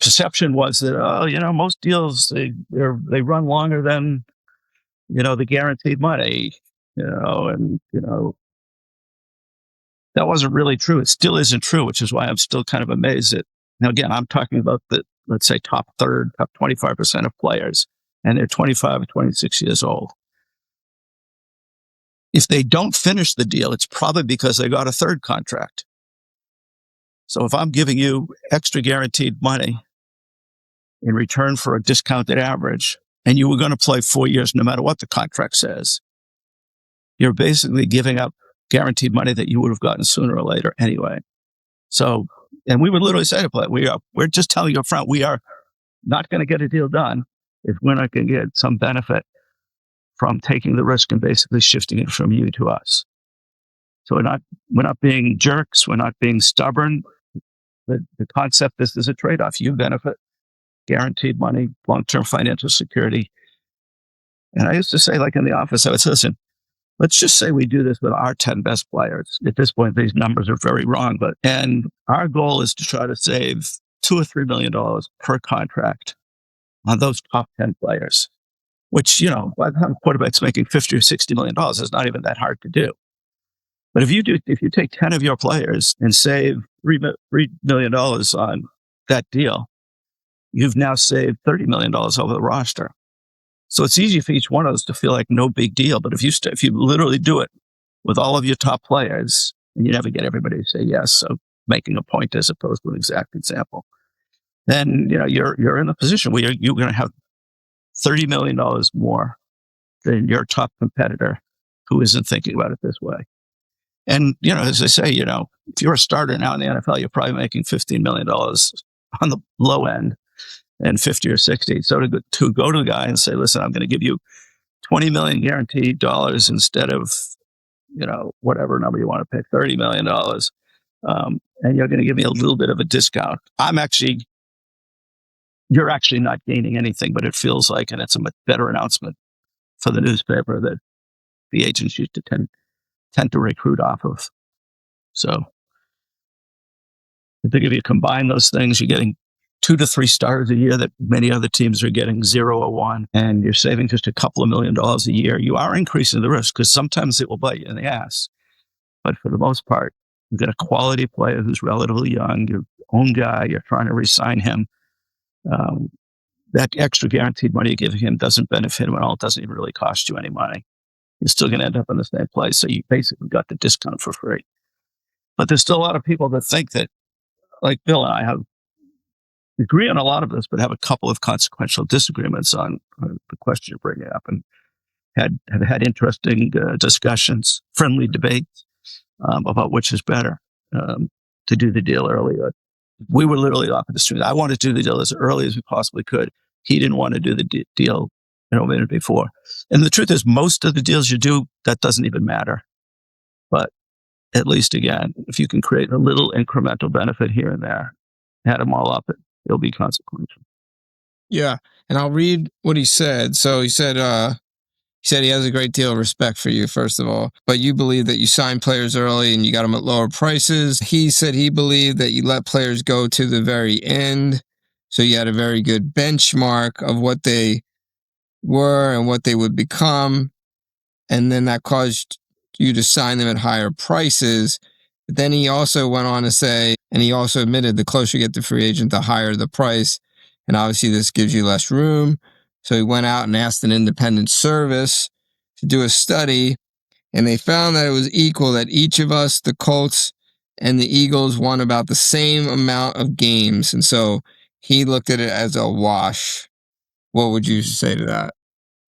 Perception was that, most deals, they run longer than, the guaranteed money, that wasn't really true. It still isn't true, which is why I'm still kind of amazed that, now again, I'm talking about the, let's say, top 25% of players, and they're 25 or 26 years old. If they don't finish the deal, it's probably because they got a third contract. So if I'm giving you extra guaranteed money in return for a discounted average, and you were going to play 4 years no matter what the contract says, you're basically giving up guaranteed money that you would have gotten sooner or later anyway. So, and we would literally say to play, we're just telling you up front, we are not going to get a deal done if we're not going to get some benefit from taking the risk and basically shifting it from you to us. So we're not being jerks. We're not being stubborn. The concept is there's a trade-off. You benefit, guaranteed money, long-term financial security. And I used to say, like in the office, I would say, listen, let's just say we do this with our 10 best players. At this point, these numbers are very wrong, and our goal is to try to save $2 or $3 million per contract on those top 10 players, which, by the time a quarterback's making $50 or $60 million, is not even that hard to do. But if you take 10 of your players and save $3 million on that deal, you've now saved $30 million over the roster. So it's easy for each one of us to feel like no big deal. But if you literally do it with all of your top players, and you never get everybody to say yes, so making a point as opposed to an exact example, then you're in a position where you're going to have $30 million more than your top competitor who isn't thinking about it this way. And, as I say, if you're a starter now in the NFL, you're probably making $15 million on the low end and 50 or 60. So to go to the guy and say, listen, I'm going to give you 20 million guaranteed dollars instead of, whatever number you want to pick, $30 million. And you're going to give me a little bit of a discount. You're actually not gaining anything, but it feels like, and it's a much better announcement for the newspaper that the agents used to tend to recruit off of. So I think if you combine those things, you're getting 2 to 3 stars a year that many other teams are getting 0 or 1, and you're saving just a couple of $1 million a year. You are increasing the risk because sometimes it will bite you in the ass. But for the most part, you've got a quality player who's relatively young, your own guy, you're trying to re-sign him. That extra guaranteed money you're giving him doesn't benefit him at all. It doesn't even really cost you any money. You're still going to end up in the same place. So you basically got the discount for free. But there's still a lot of people that think that, like Bill and I agree on a lot of this, but have a couple of consequential disagreements on the question you're bringing up, and have had interesting discussions, friendly debates about which is better to do the deal early. We were literally off at the street. I wanted to do the deal as early as we possibly could. He didn't want to do the deal a minute before. And the truth is, most of the deals you do, that doesn't even matter. But at least, again, if you can create a little incremental benefit here and there, add them all up, it'll be consequential. Yeah. And I'll read what he said. So he said he has a great deal of respect for you, first of all, but you believe that you signed players early and you got them at lower prices. He said he believed that you let players go to the very end. So you had a very good benchmark of what they were and what they would become. And then that caused you to sign them at higher prices. But then he also went on to say, and he also admitted, the closer you get to free agent, the higher the price. And obviously this gives you less room. So he went out and asked an independent service to do a study, and they found that it was equal, that each of us, the Colts and the Eagles, won about the same amount of games. And so he looked at it as a wash. What would you say to that?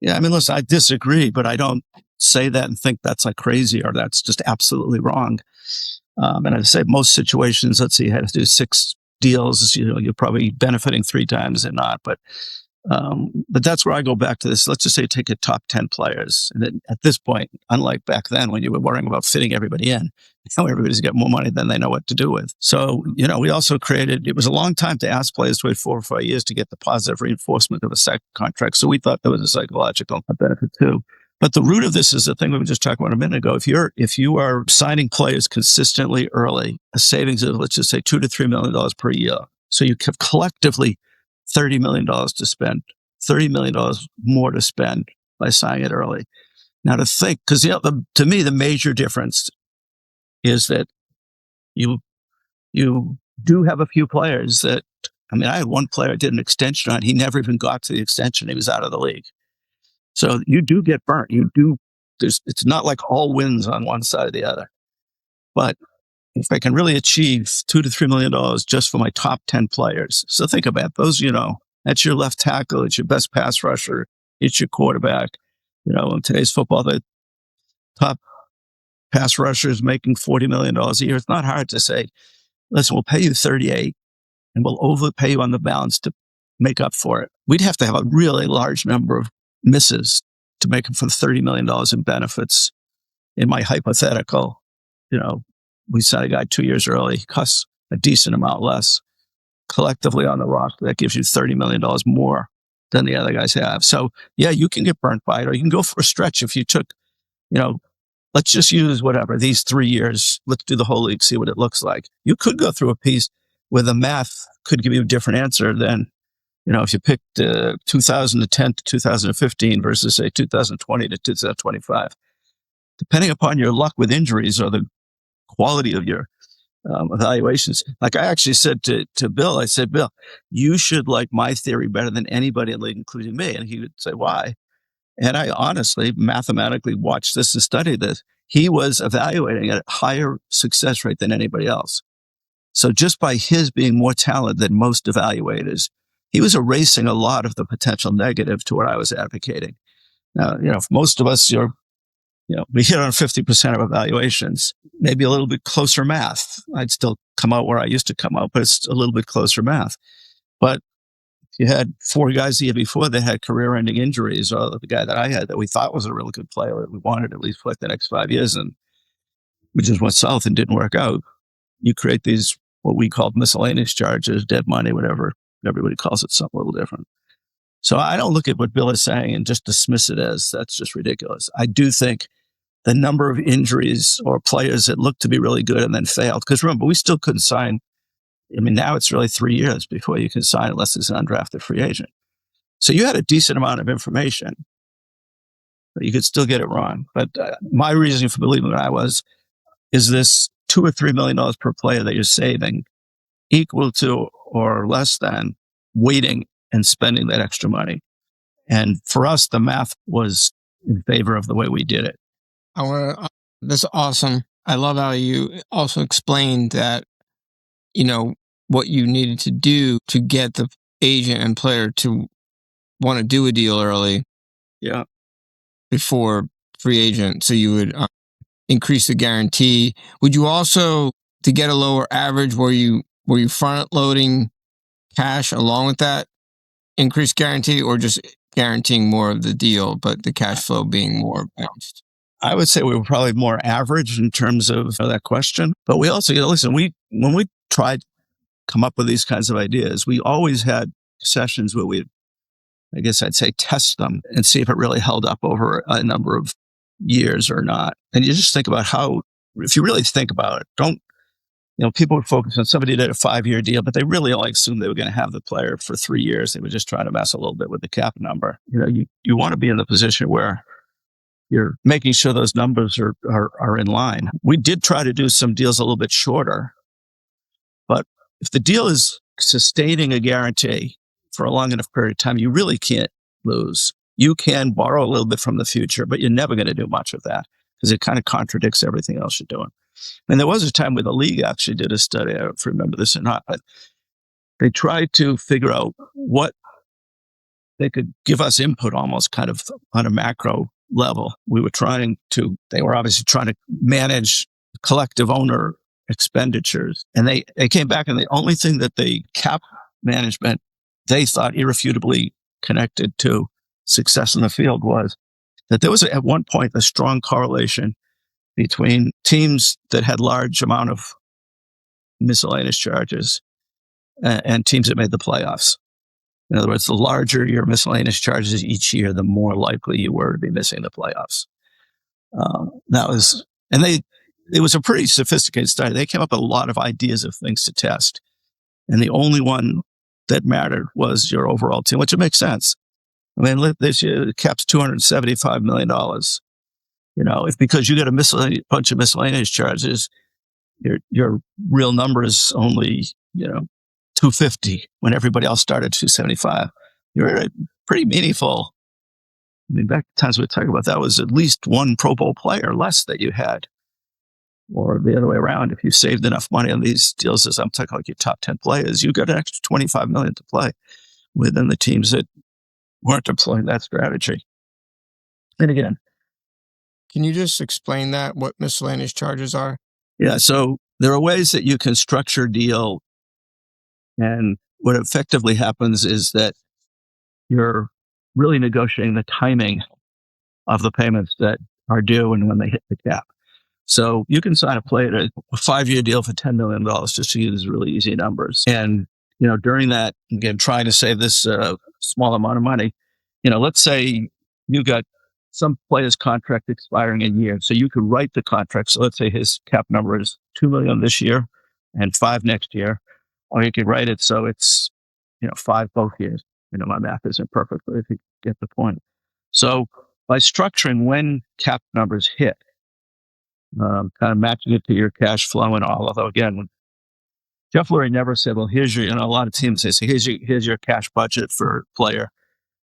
Yeah, I mean, listen, I disagree, but I don't say that and think that's like crazy or that's just absolutely wrong. And I'd say most situations, let's say you had to do 6 deals, you're probably benefiting 3 times and not. But that's where I go back to this. Let's just say take your top 10 players. And then at this point, unlike back then when you were worrying about fitting everybody in, now everybody's got more money than they know what to do with. So, we also created, it was a long time to ask players to wait 4 or 5 years to get the positive reinforcement of a second contract. So we thought there was a psychological benefit too. But the root of this is the thing we were just talking about a minute ago. If you are signing players consistently early, a savings of, let's just say, $2 to $3 million per year. So you have collectively $30 million to spend, $30 million more to spend by signing it early. Now to think, because to me, the major difference is that you do have a few players that, I had one player I did an extension on. He never even got to the extension. He was out of the league. So you do get burnt. It's not like all wins on one side or the other. But if I can really achieve $2 to $3 million just for my top 10 players. So think about those, that's your left tackle. It's your best pass rusher. It's your quarterback. In today's football, the top pass rusher is making $40 million a year. It's not hard to say, listen, we'll pay you 38 and we'll overpay you on the balance to make up for it. We'd have to have a really large number of misses to make up for the $30 million in benefits. In my hypothetical, we signed a guy 2 years early, costs a decent amount less. Collectively on the roster, that gives you $30 million more than the other guys have. So yeah, you can get burnt by it, or you can go for a stretch if you took, let's just use whatever, these 3 years, let's do the whole league, see what it looks like. You could go through a piece where the math could give you a different answer than, if you picked 2010 to 2015 versus say 2020 to 2025. Depending upon your luck with injuries or the quality of your evaluations. Like I actually said to Bill, I said, Bill, you should like my theory better than anybody in the league, including me. And he would say, why? And I honestly, mathematically watched this and studied this. He was evaluating at a higher success rate than anybody else. So just by his being more talented than most evaluators, he was erasing a lot of the potential negative to what I was advocating. Now, for most of us, we hit on 50% of evaluations, maybe a little bit closer math. I'd still come out where I used to come out, but it's a little bit closer math. But you had 4 guys the year before that had career-ending injuries, or the guy that I had that we thought was a really good player that we wanted at least for like the next 5 years, and we just went south and didn't work out. You create these, what we called miscellaneous charges, dead money, whatever. Everybody calls it something a little different. So I don't look at what Bill is saying and just dismiss it as that's just ridiculous. I do think the number of injuries or players that looked to be really good and then failed, because remember, we still couldn't sign. Now it's really 3 years before you can sign unless it's an undrafted free agent. So you had a decent amount of information, but you could still get it wrong. But my reasoning for believing what I was, is this $2 or $3 million per player that you're saving equal to or less than waiting and spending that extra money? And for us, the math was in favor of the way we did it. That's awesome. I love how you also explained that, what you needed to do to get the agent and player to want to do a deal early. Yeah. Before free agent. So you would increase the guarantee. Would you also, to get a lower average, were you front loading cash along with that increased guarantee, or just guaranteeing more of the deal, but the cash flow being more balanced? I would say we were probably more average in terms of that question. But we also, listen, when we tried to come up with these kinds of ideas, we always had sessions where we, I guess I'd say, test them and see if it really held up over a number of years or not. And you just think about how, if you really think about it, people would focus on somebody did a 5-year deal, but they really only assumed they were going to have the player for 3 years. They were just trying to mess a little bit with the cap number. You want to be in the position where you're making sure those numbers are in line. We did try to do some deals a little bit shorter, but if the deal is sustaining a guarantee for a long enough period of time, you really can't lose. You can borrow a little bit from the future, but you're never going to do much of that because it kind of contradicts everything else you're doing. And there was a time where the league actually did a study, I don't know if you remember this or not, but they tried to figure out what they could give us input almost kind of on a macro level. They were obviously trying to manage collective owner expenditures. And they came back, and the only thing that they cap management, they thought irrefutably connected to success in the field was that there was at one point a strong correlation between teams that had large amount of miscellaneous charges and teams that made the playoffs. In other words, the larger your miscellaneous charges each year, the more likely you were to be missing the playoffs. It was a pretty sophisticated study. They came up with a lot of ideas of things to test. And the only one that mattered was your overall team, which it makes sense. I mean, this year the cap's $275 million. If because you got a bunch of miscellaneous charges, your real number is only, 250 when everybody else started 275. You're a pretty meaningful. I mean, back times we were talking about, that was at least one Pro Bowl player less that you had. Or the other way around, if you saved enough money on these deals, as I'm talking like your top 10 players, you got an extra $25 million to play within the teams that weren't employing that strategy. And again, can you just explain that, what miscellaneous charges are? Yeah, so there are ways that you can structure a deal, and what effectively happens is that you're really negotiating the timing of the payments that are due and when they hit the cap. So you can sign a 5-year deal for $10 million, just to use really easy numbers. And, during that, again, trying to save this small amount of money, let's say you got some player's contract expiring in a year. So you could write the contract. So let's say his cap number is $2 million this year and $5 million next year. Or you could write it so it's, $5 million both years. My math isn't perfect, but if you get the point. So by structuring when cap numbers hit, kind of matching it to your cash flow and all. Although again, Jeff Lurie never said, "Well, here's your." A lot of teams say, "Here's your cash budget for player."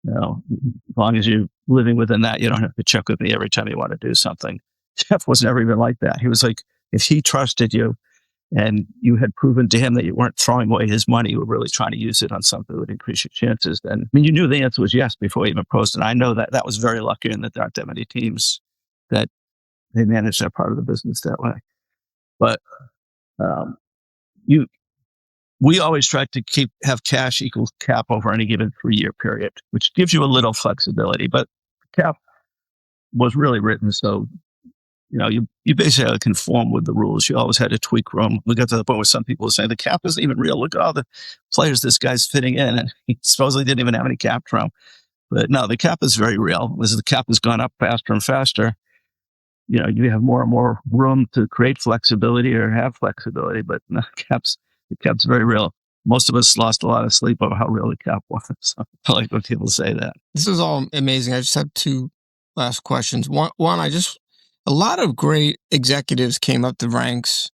As long as you're living within that, you don't have to check with me every time you want to do something. Jeff was never even like that. He was like, if he trusted you and you had proven to him that you weren't throwing away his money, you were really trying to use it on something that would increase your chances, then, you knew the answer was yes before you even proposed it. I know that was very lucky, and that there aren't that many teams that they manage that part of the business that way. But we always try to have cash equals cap over any given 3-year period, which gives you a little flexibility. But cap was really written so you basically had to conform with the rules. You always had to tweak room. We got to the point where some people were saying the cap isn't even real. Look at all the players this guy's fitting in, and he supposedly didn't even have any cap room. But no, the cap is very real. As the cap has gone up faster and faster, you have more and more room to create flexibility or have flexibility, but no, the cap's very real. Most of us lost a lot of sleep over how real the cap was. So I like when people say that. This is all amazing. I just have two last questions. One, a lot of great executives came up the ranks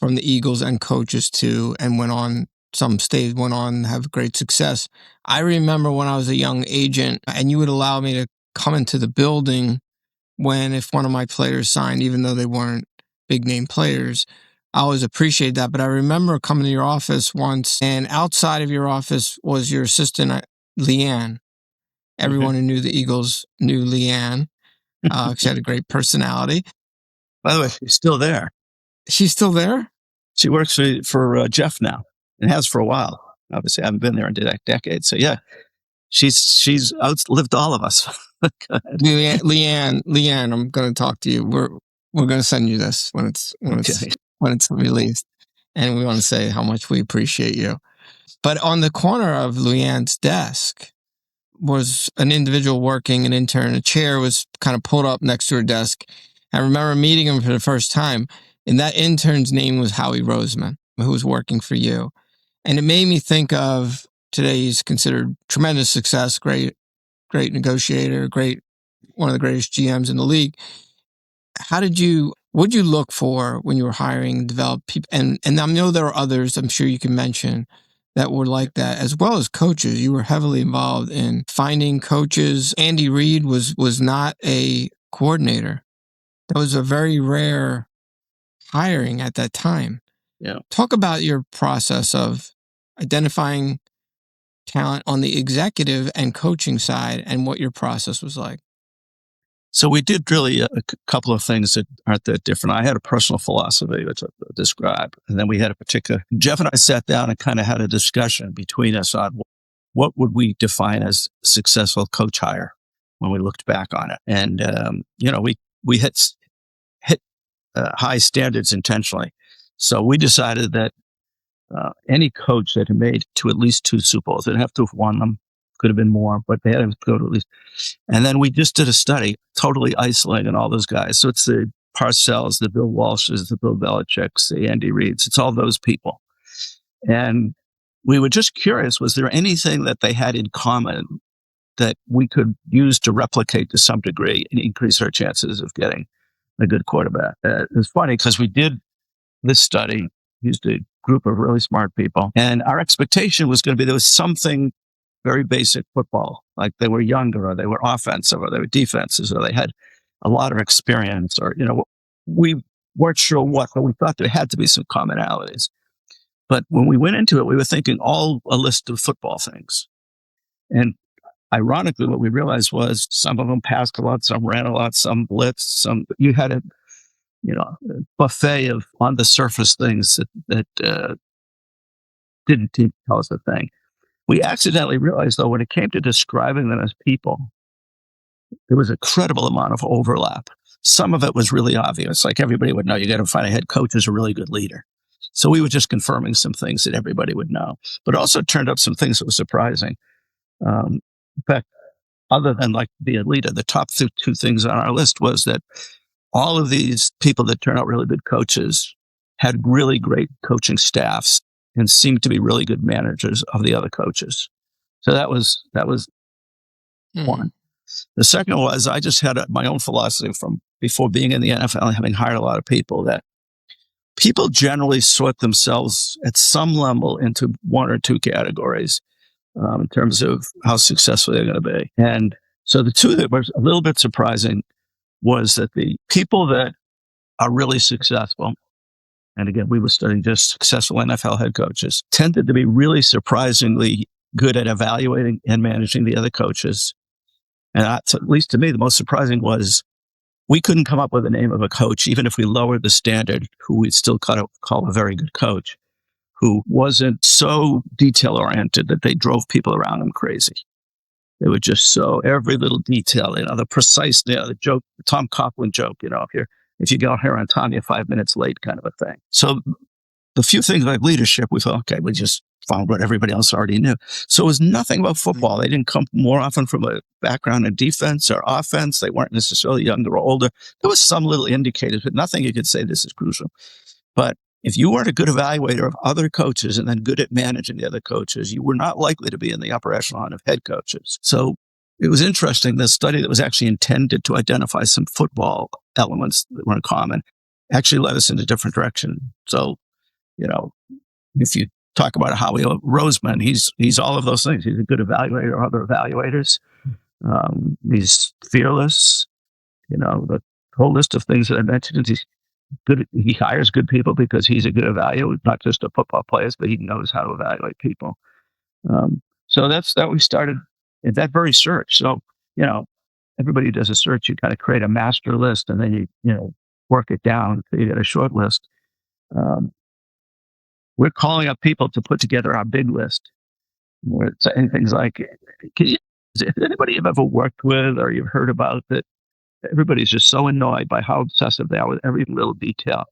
from the Eagles and coaches too, and went on to have great success. I remember when I was a young agent and you would allow me to come into the building if one of my players signed, even though they weren't big name players. I always appreciate that. But I remember coming to your office once, and outside of your office was your assistant, Leanne. Everyone who knew the Eagles knew Leanne. She had a great personality. By the way, she's still there. She's still there? She works for Jeff now, and has for a while. Obviously, I haven't been there in decades. So yeah, she's outlived all of us. Leanne, I'm going to talk to you. We're going to send you this when it's released, and we want to say how much we appreciate you. But on the corner of Leanne's desk was an individual working, an intern. A chair was kind of pulled up next to her desk. I remember meeting him for the first time. And that intern's name was Howie Roseman, who was working for you. And it made me think of today, he's considered tremendous success, great negotiator, one of the greatest GMs in the league. What'd you look for when you were hiring and develop people? And I know there are others I'm sure you can mention that were like that, as well as coaches. You were heavily involved in finding coaches. Andy Reid was not a coordinator. That was a very rare hiring at that time. Yeah. Talk about your process of identifying talent on the executive and coaching side and what your process was like. So we did really a couple of things that aren't that different. I had a personal philosophy, which I'll describe. And then we had Jeff and I sat down and kind of had a discussion between us on what would we define as successful coach hire when we looked back on it. And, we hit high standards intentionally. So we decided that any coach that had made to at least 2 Super Bowls, didn't have to have won them, could have been more, but they had to go to at least. And then we just did a study, totally isolating all those guys. So it's the Parcells, the Bill Walshes, the Bill Belichick's, the Andy Reids. It's all those people. And we were just curious, was there anything that they had in common that we could use to replicate to some degree and increase our chances of getting a good quarterback? It's funny because we did this study, used a group of really smart people, and our expectation was going to be there was something very basic football, like they were younger or they were offensive or they were defenses or they had a lot of experience or, we weren't sure what, but we thought there had to be some commonalities. But when we went into it, we were thinking all a list of football things. And ironically, what we realized was some of them passed a lot, some ran a lot, some blitzed, you had a buffet of on the surface things that didn't tell us a thing. We accidentally realized, though, when it came to describing them as people, there was a credible amount of overlap. Some of it was really obvious, like everybody would know. You got to find a head coach who's a really good leader. So we were just confirming some things that everybody would know, but also turned up some things that were surprising. In fact, other than like being a leader, the top 2 things on our list was that all of these people that turn out really good coaches had really great coaching staffs and seemed to be really good managers of the other coaches. So that was one. The second was I just had my own philosophy from before being in the NFL and having hired a lot of people that people generally sort themselves at some level into 1 or 2 categories in terms of how successful they're going to be. And so the 2 that were a little bit surprising was that the people that are really successful, and again, we were studying just successful NFL head coaches, tended to be really surprisingly good at evaluating and managing the other coaches. And that's, at least to me, the most surprising was we couldn't come up with a name of a coach, even if we lowered the standard, who we'd still call a very good coach, who wasn't so detail-oriented that they drove people around them crazy. They were just so every little detail, the precise, the joke, the Tom Coughlin joke, if you got here on time, you're 5 minutes late kind of a thing. So the few things like leadership, we thought, okay, we just found what everybody else already knew. So it was nothing about football. They didn't come more often from a background in defense or offense. They weren't necessarily younger or older. There was some little indicators, but nothing you could say this is crucial. But if you weren't a good evaluator of other coaches and then good at managing the other coaches, you were not likely to be in the upper echelon of head coaches. So it was interesting. The study that was actually intended to identify some football elements that were in common actually led us in a different direction. So, if you talk about Howie Roseman, he's all of those things. He's a good evaluator of other evaluators. He's fearless. The whole list of things that I mentioned. He's good. He hires good people because he's a good evaluator, not just a football players, but he knows how to evaluate people. So that's that we started in that very search. So, everybody does a search. You kind of create a master list and then you work it down until you get a short list. We're calling up people to put together our big list. We're saying things like, is anybody you've ever worked with or you've heard about that everybody's just so annoyed by how obsessive they are with every little detail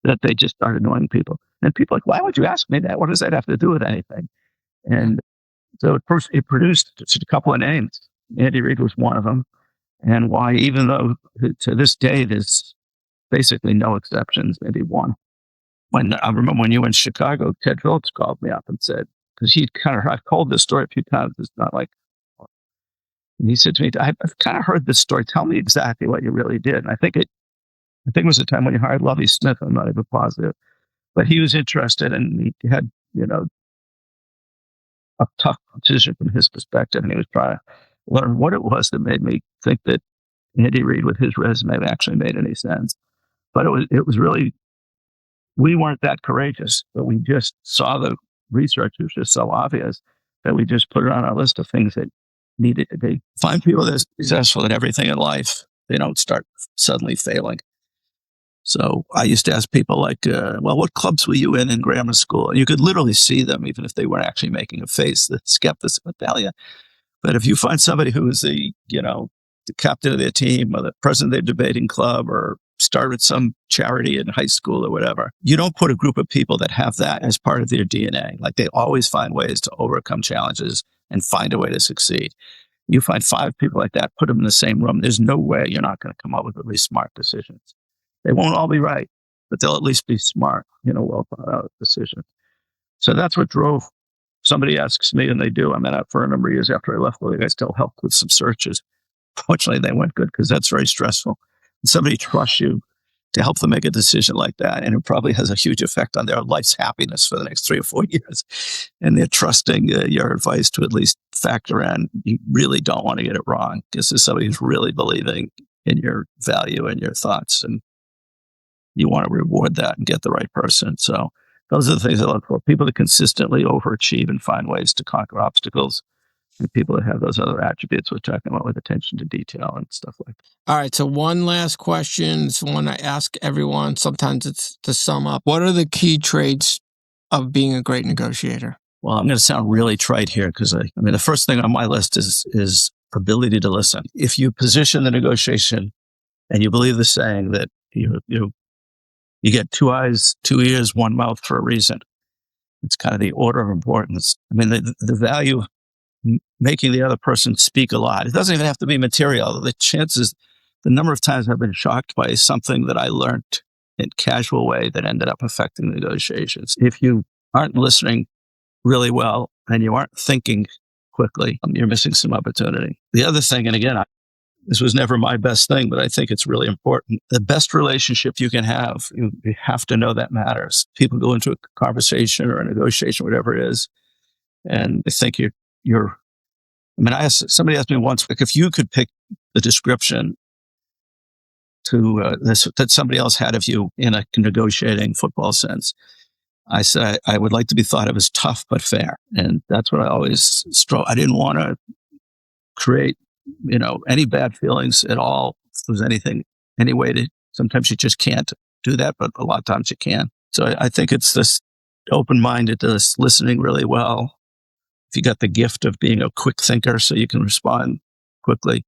that they just start annoying people. And people are like, why would you ask me that? What does that have to do with anything? And so it produced just a couple of names. Andy Reid was one of them. And why, even though to this day, there's basically no exceptions, maybe one. When I remember when you were in Chicago, Ted Phillips called me up and said, because I've told this story a few times. It's not like, and he said to me, I've kind of heard this story. Tell me exactly what you really did. And I think it was the time when you hired Lovie Smith. I'm not even positive, but he was interested, and he had, a tough decision from his perspective, and he was trying to learn what it was that made me think that Andy Reid with his resume actually made any sense. But it was really, we weren't that courageous, but we just saw the research was just so obvious that we just put it on our list of things that needed to be. Find people that are successful in everything in life. They don't start suddenly failing. So I used to ask people like, well, what clubs were you in grammar school? And you could literally see them, even if they weren't actually making a face, the skeptics would tell you. But if you find somebody who is the captain of their team or the president of their debating club or started some charity in high school or whatever, you don't put a group of people that have that as part of their DNA. Like, they always find ways to overcome challenges and find a way to succeed. You find 5 people like that, put them in the same room. There's no way you're not going to come up with really smart decisions. They won't all be right, but they'll at least be smart, well thought out decisions. So that's what drove. Somebody asks me, and they do. I met out for a number of years after I left. I still helped with some searches. Fortunately, they went good because that's very stressful. And somebody trusts you to help them make a decision like that, and it probably has a huge effect on their life's happiness for the next 3 or 4 years. And they're trusting your advice to at least factor in. You really don't want to get it wrong. This is somebody who's really believing in your value and your thoughts, and you want to reward that and get the right person. So those are the things I look for. People that consistently overachieve and find ways to conquer obstacles, and people that have those other attributes we're talking about with attention to detail and stuff like that. All right. So one last question. It's one I ask everyone. Sometimes it's to sum up. What are the key traits of being a great negotiator? Well, I'm going to sound really trite here because the first thing on my list is ability to listen. If you position the negotiation and you believe the saying that you get 2 eyes, 2 ears, 1 mouth for a reason. It's kind of the order of importance. The value making the other person speak a lot. It doesn't even have to be material. The number of times I've been shocked by something that I learned in a casual way that ended up affecting negotiations. If you aren't listening really well and you aren't thinking quickly, you're missing some opportunity. The other thing, and again, this was never my best thing, but I think it's really important. The best relationship you can have, you have to know that matters. People go into a conversation or a negotiation, whatever it is, and they think somebody asked me once, like, if you could pick the description that somebody else had of you in a negotiating football sense, I said, I would like to be thought of as tough but fair. And that's what I always strove. I didn't want to create any bad feelings at all. If there's any way to, sometimes you just can't do that, but a lot of times you can. So I think it's this open-minded, this listening really well. If you got the gift of being a quick thinker so you can respond quickly.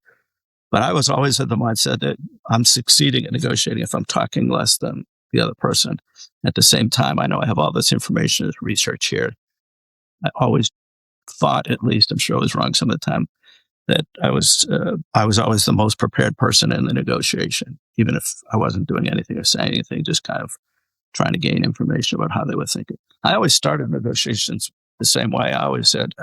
But I was always of the mindset that I'm succeeding at negotiating if I'm talking less than the other person. At the same time, I know I have all this information, this research here. I always thought, at least, I'm sure I was wrong some of the time, that I was always the most prepared person in the negotiation, even if I wasn't doing anything or saying anything, just kind of trying to gain information about how they were thinking. I always started negotiations the same way. I said,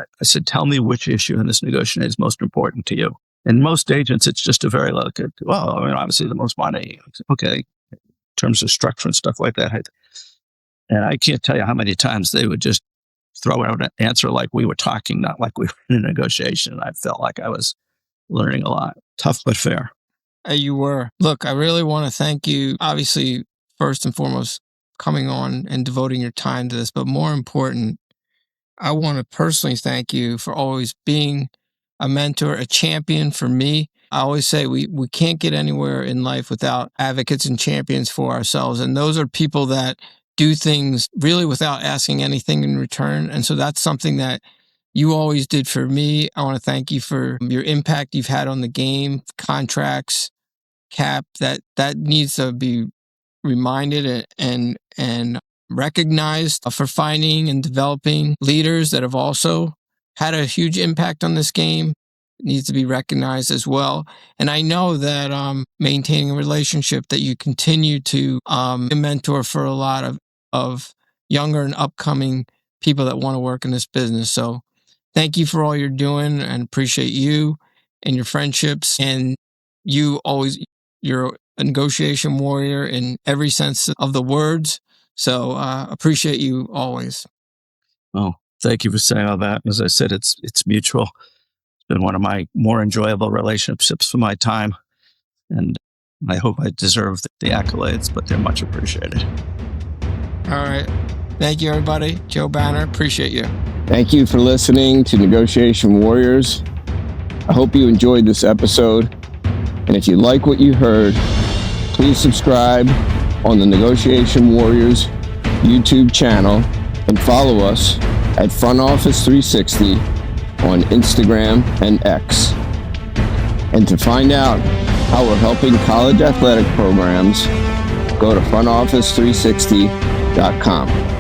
tell me which issue in this negotiation is most important to you. And most agents, it's just a very obviously the most money. Okay, in terms of structure and stuff like that. And I can't tell you how many times they would just throw out an answer like we were talking, not like we were in a negotiation. I felt like I was learning a lot. Tough but fair. You were. Look, I really want to thank you, obviously, first and foremost, coming on and devoting your time to this. But more important, I want to personally thank you for always being a mentor, a champion for me. I always say we can't get anywhere in life without advocates and champions for ourselves. And those are people that do things really without asking anything in return. And so that's something that you always did for me. I want to thank you for your impact you've had on the game, contracts, cap, that needs to be reminded and recognized for finding and developing leaders that have also had a huge impact on this game. needs to be recognized as well. And I know that maintaining a relationship, that you continue to mentor for a lot of younger and upcoming people that want to work in this business. So thank you for all you're doing, and appreciate you and your friendships. And you're a negotiation warrior in every sense of the words. So appreciate you always. Well, thank you for saying all that. As I said, it's mutual. It's been one of my more enjoyable relationships for my time, and I hope I deserve the accolades, but they're much appreciated. All right. Thank you, everybody. Joe Banner, appreciate you. Thank you for listening to Negotiation Warriors. I hope you enjoyed this episode. And if you like what you heard, please subscribe on the Negotiation Warriors YouTube channel and follow us at Front Office 360 on Instagram and X. And to find out how we're helping college athletic programs, go to frontoffice360.com.